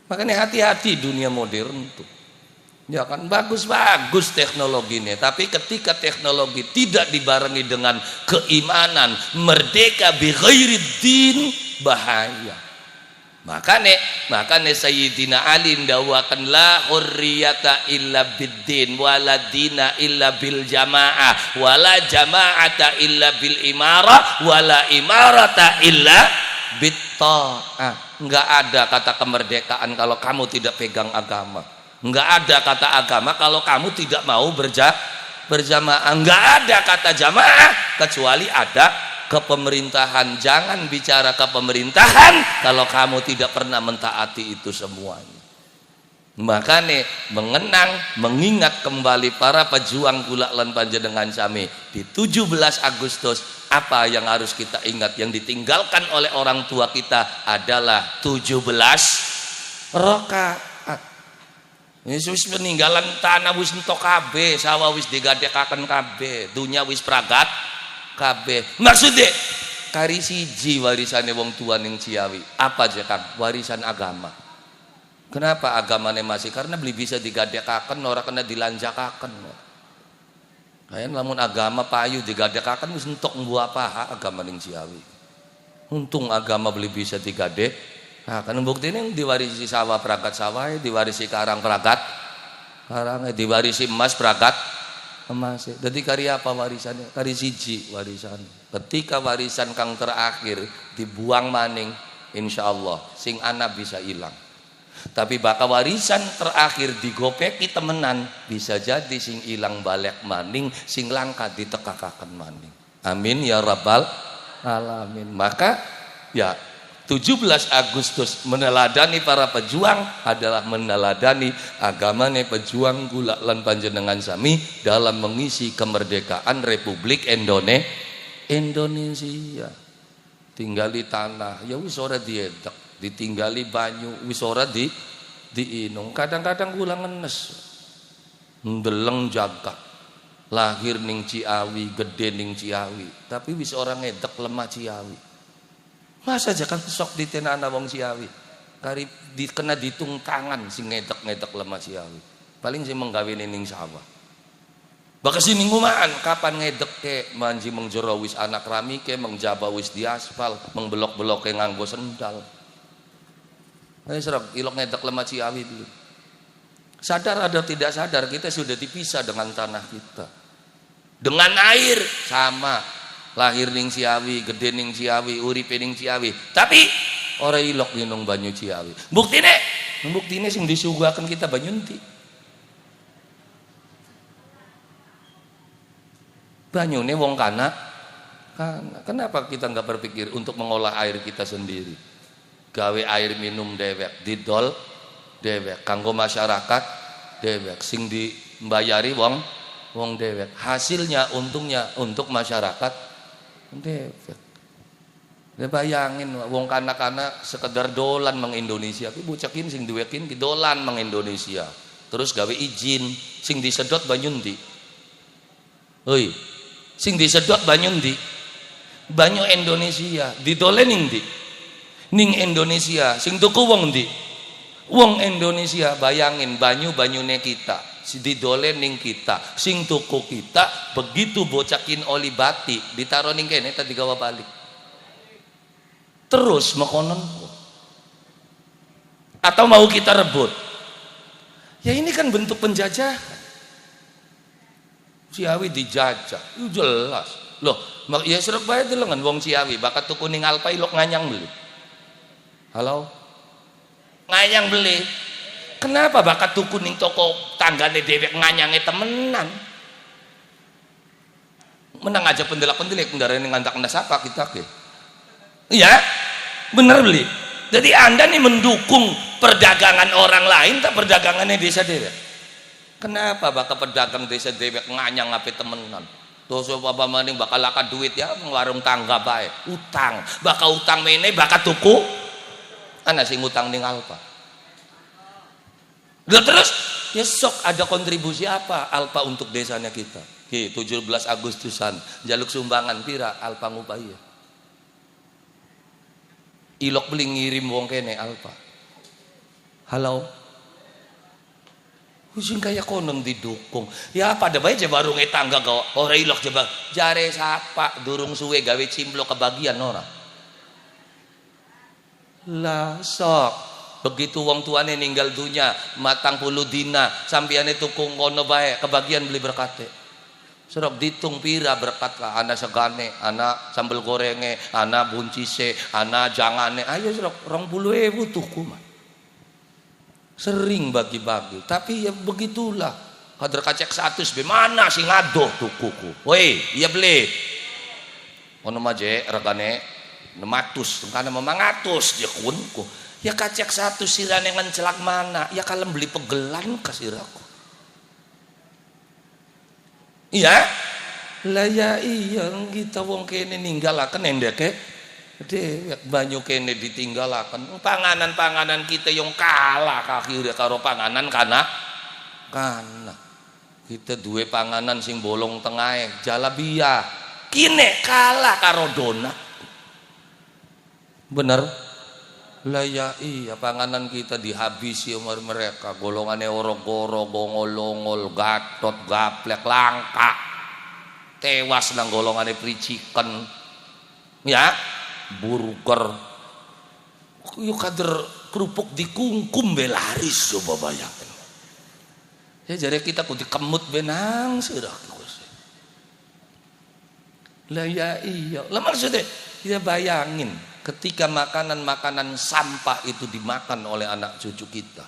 Makanya hati-hati dunia modern tuh. Ya kan bagus-bagus teknologinya, tapi ketika teknologi tidak dibarengi dengan keimanan, merdeka bi ghairid bahaya. Makanya Sayyidina Ali ndawakan la hurriyata illa biddin wala dina illa bil jamaah wala jama'ata illa bil imarah wala imarata illa bit ta'ah. Enggak ada kata kemerdekaan kalau kamu tidak pegang agama. Enggak ada kata agama kalau kamu tidak mau berjamaah. Enggak ada kata jamaah kecuali ada kepemerintahan. Jangan bicara kepemerintahan kalau kamu tidak pernah mentaati itu semuanya. Makanya mengingat kembali para pejuang kula lan panjenengan sami di 17 Agustus, apa yang harus kita ingat yang ditinggalkan oleh orang tua kita adalah 17 rakaat. Wis peninggalan tanah wis entok kabeh, sawah wis digadekaken kabeh, dunya wis pragat kabeh. Maksudnya kari siji warisane wong tua ning Ciawi. Apa aja Kang? Warisan agama. Kenapa agamanya masih? Karena beli bisa digadekaken, ora kena dilanjakaken. Kayak lamun agama payu digadekaken wis entok mbuh apa agama ning Ciawi. Untung agama beli bisa digadek. Nah, kan bukti ini diwarisi sawah pragat sawah, diwarisi karang pragat karang, diwarisi emas pragat emas. Jadi karya apa warisannya? Kari siji warisan. Ketika warisan kang terakhir dibuang maning, insya Allah sing anak bisa hilang. Tapi bakal warisan terakhir digopeki temenan, bisa jadi sing ilang balik maning, sing langka ditekakaken maning. Amin ya rabbal alamin. Maka ya 17 Agustus meneladani para pejuang adalah meneladani agamane pejuang kula lan panjenengan sami dalam mengisi kemerdekaan Republik Indonesia. Tinggali tanah ya wis ora diedek, ditinggali banyu wis ora diinung. Kadang-kadang kula ngenes ndeleng jagat lahir ning Ciawi, gede ning Ciawi, tapi wis ora ngedek lemah Ciawi. Masa aja kan sok ditenana wong Ciawi kari kena ditung tangan sing ngedek-ngedek lemah Ciawi, paling sing menggawe ning sawah. Bakas sini ngumaan kapan ngedek ke manji mengjero wis anak rami ke mengjaba wis di aspal mengbelok-belok ke nganggo sendal. Ayo serap ilok ngedek lemah Ciawi dulu. Sadar atau tidak sadar kita sudah dipisah dengan tanah kita, dengan air sama. Lahir ning Ciawi, gede ning Ciawi, uripe ning Ciawi, tapi ora ilok minum banyu Ciawi. Buktine sing disuguhaken kita banyu ndi? Banyune wong kana. Kenapa kita enggak berpikir untuk mengolah air kita sendiri? Gawe air minum dewek, didol dewek, kanggo masyarakat dewek, sing dimbayari wong dewek. Hasilnya untungnya untuk masyarakat dewek. Ya bayangin wong kana-kana sekedar dolan meng Indonesia, ki bocakin sing duwekin ki dolan meng Indonesia. Terus gawe izin sing disedot banyu ndi? Hoi, sing disedot banyu ndi? Banyu Indonesia, didolen ndi? Ning Indonesia, sing tuku wong ndi? Wong Indonesia. Bayangin banyune kita. didole ning kita, sing tuku kita begitu bocakin oli bati ditaruh ning kene tadi gawa balik terus makonon atau mau kita rebut ya ini kan bentuk penjajahan. Ciawi dijajah itu jelas loh ya serek bae delengan wong Ciawi bakat tuku ning Alpa ilok nganyang beli halo nganyang beli kenapa bakat tuku ning toko tanggane dewek nganyange temenan menang aja pendelak-pendelik kendaraan ngantak nasapa kita ke iya bener beli jadi anda nih mendukung perdagangan orang lain tak perdagangannya desa dewek kenapa bakal pedagang desa dewek nganyang ngapain temenan terus apa maning bakal laka duit ya warung tangga bae utang bakal utang mene bakal tuku ana sing utang ning Alpa terus ya sok ada kontribusi apa Alpa untuk desanya kita ki 17 Agustusan jaluk sumbangan pira Alpa ngupaya ilok beli ngirim wong kene Alpa halo sing kaya konon didukung ya pada bae je warung tangga gawa ora ilok coba jare sapa durung suwe gawe cimplok kebagian ora lah sok begitu wong tuane ninggal dunya matang puluh dina sampeyan tukung kono bae kebagian beli berkate serok ditung pira berkat ka ana segane ana sambel gorenge ana buncise ana jangane ayo serok 20.000 tuku mah sering bagi-bagi tapi ya begitulah kader kacek 100 be mana sing ngadoh tukuku woi iya beli ono maje regane 600 kana 500 je kunku ya kacek 1 sirane ngencelak mana ya kalem beli pegelan kasiraku iya lah ya iya kita wong kene ninggalaken endeke dewek banyu kene ditinggalaken panganan-panganan kita yang kalah kakhire karo panganan kana kita duwe panganan sing bolong tengahe jalabia kine kalah karo donat bener lah ya iya panganan kita dihabisi umur mereka golongane oro-goro gongol-ongol gatot gaplek langka tewas nang golongane free chicken ya burger yuk kader kerupuk dikungkum be laris coba bayangin ya jadi kita kudu kemut benang sirah lah ya iya lah maksudnya ya bayangin ketika makanan-makanan sampah itu dimakan oleh anak cucu kita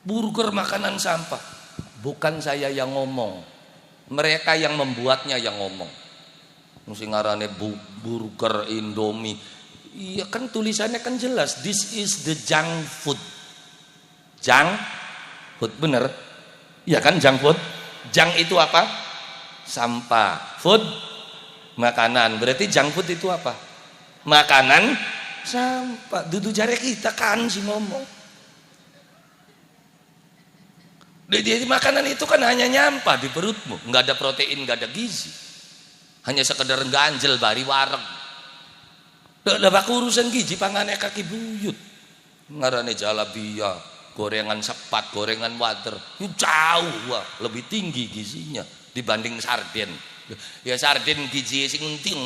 burger makanan sampah bukan saya yang ngomong mereka yang membuatnya yang ngomong mesti ngarane burger Indomie iya kan tulisannya kan jelas this is the junk food bener iya kan junk food junk itu apa sampah food makanan berarti junk food itu apa makanan sampah dudu jare kita kan sih ngomong jadi makanan itu kan hanya nyampah di perutmu nggak ada protein nggak ada gizi hanya sekedar ganjel bari wareg lah bak urusan gizi pangane kaki buyut ngarane jalabia gorengan sepat gorengan water itu jauh wah lebih tinggi gizinya dibanding sarden ya sarden gizi sing penting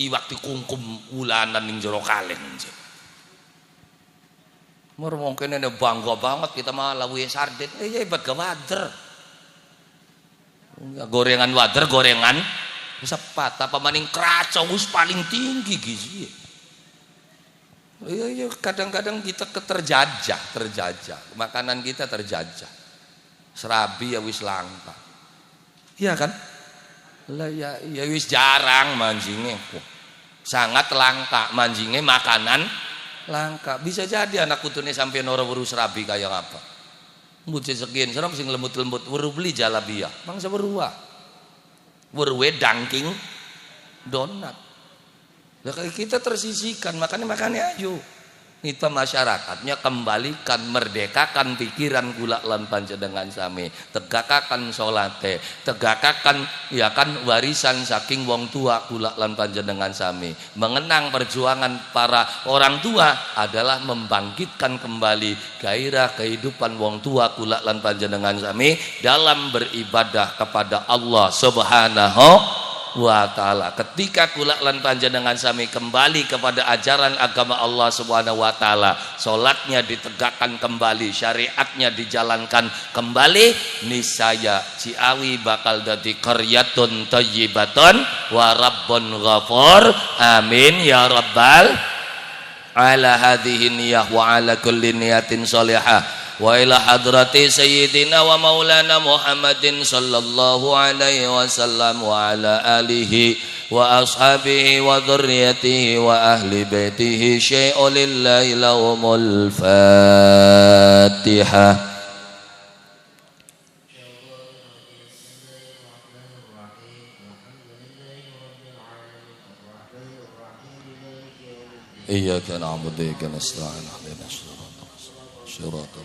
iwak dikungkum ulanan ning jero kaleng mur mungkin ada bangga banget kita malah we sarden ya hebat ga wader gorengan wader gorengan sepat apa maning keraco wis paling tinggi gizi iya kadang-kadang kita terjajah makanan kita terjajah serabi ya wis langka iya kan lah ya wis jarang manjingnya sangat langka manjingnya makanan langka bisa jadi anak kutune sampai nora weru serabi kayak apa mbuce sekian serem sing lembut-lembut weru beli jalabia bangsa berua berwe dangking donat. Lah kita tersisihkan makanya ayo Kita masyarakatnya kembalikan, merdekakan pikiran kula lan panjenengan sami, tegakakan salate, tegakakan ya kan warisan saking wong tua kula lan panjenengan sami. Mengenang perjuangan para orang tua adalah membangkitkan kembali gairah kehidupan wong tua kula lan panjenengan sami dalam beribadah kepada Allah Subhanahu wa ta'ala. Ketika kula lan panjenengan sami kembali kepada ajaran agama Allah Subhanahu wa ta'ala, salatnya ditegakkan kembali, syariatnya dijalankan kembali, niscaya Ciawi bakal dadi qaryatun thayyibatun wa rabbun ghafur. Amin ya rabbal ala hadhihi niyah wa ala kulli niyatin shalihah. Wa ila hadrati sayyidina wa maulana Muhammadin sallallahu alaihi wasallam wa ala alihi wa ashabihi wa dhurriyyatihi wa ahli baitihi syai'un lillahi lahumul Fatihah. Iyyaka na'budu wa iyyaka nasta'in ihdinas siratal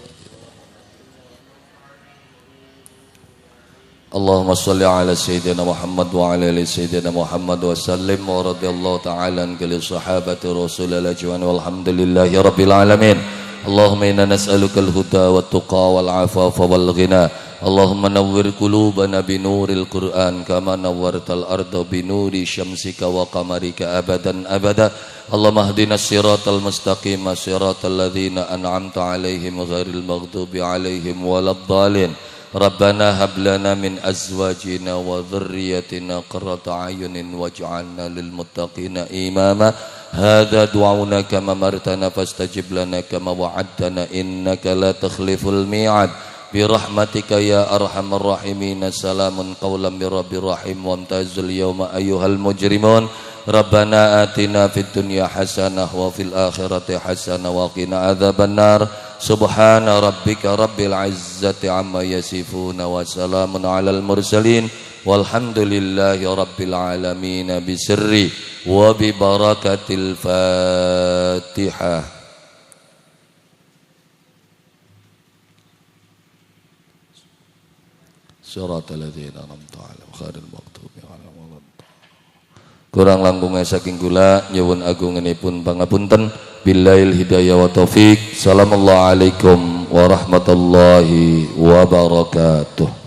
Allahumma salli ala Sayyidina Muhammad wa ala ali Sayyidina Muhammad wa sallim wa radiyallahu ta'ala an kulli sahabati Rasulillah ajma'in walhamdulillahi rabbil alamin. Allahumma inna nas'aluka al-huda wat tuqa wal afafa wal ghina. Allahumma nawwir qulubana bi nuril Qur'an kama nawwartal arda bi nuri syamsika wa qamarika abadan abada. Allahumma ihdinas siratal mustaqim siratal ladzina an'amta 'alaihim ghairil maghdubi 'alaihim waladdallin. Rabbana hab lana min azwajina wa dhurriyyatina qurrata a'yunin waj'alna lil muttaqina imama. Hadza du'auna kama martana fastajib lana kama wa'adtana innaka la takhliful mi'ad. Bi rahmatika ya arhamar rahimin. Salamun qawlan mir rabbir rahim wa amtazul yawma ayyuhal mujrimun. Rabbana atina fid dunya hasanah wa fil akhirati hasanah wa qina adzabannar. Subhana rabbika rabbil izzati amma yasifun wa salamun alal mursalin walhamdulillahi rabbil alamin bisirri wa bi barakatil Fatihah. Siratal ladzina an'amta 'alaihim ghairil maghdubi 'alaihim waladdallin. Kurang langkungnya saking kula nyuwun agungenipun pangapunten. Billail hidayah wa taufik. Assalamualaikum warahmatullahi wabarakatuh.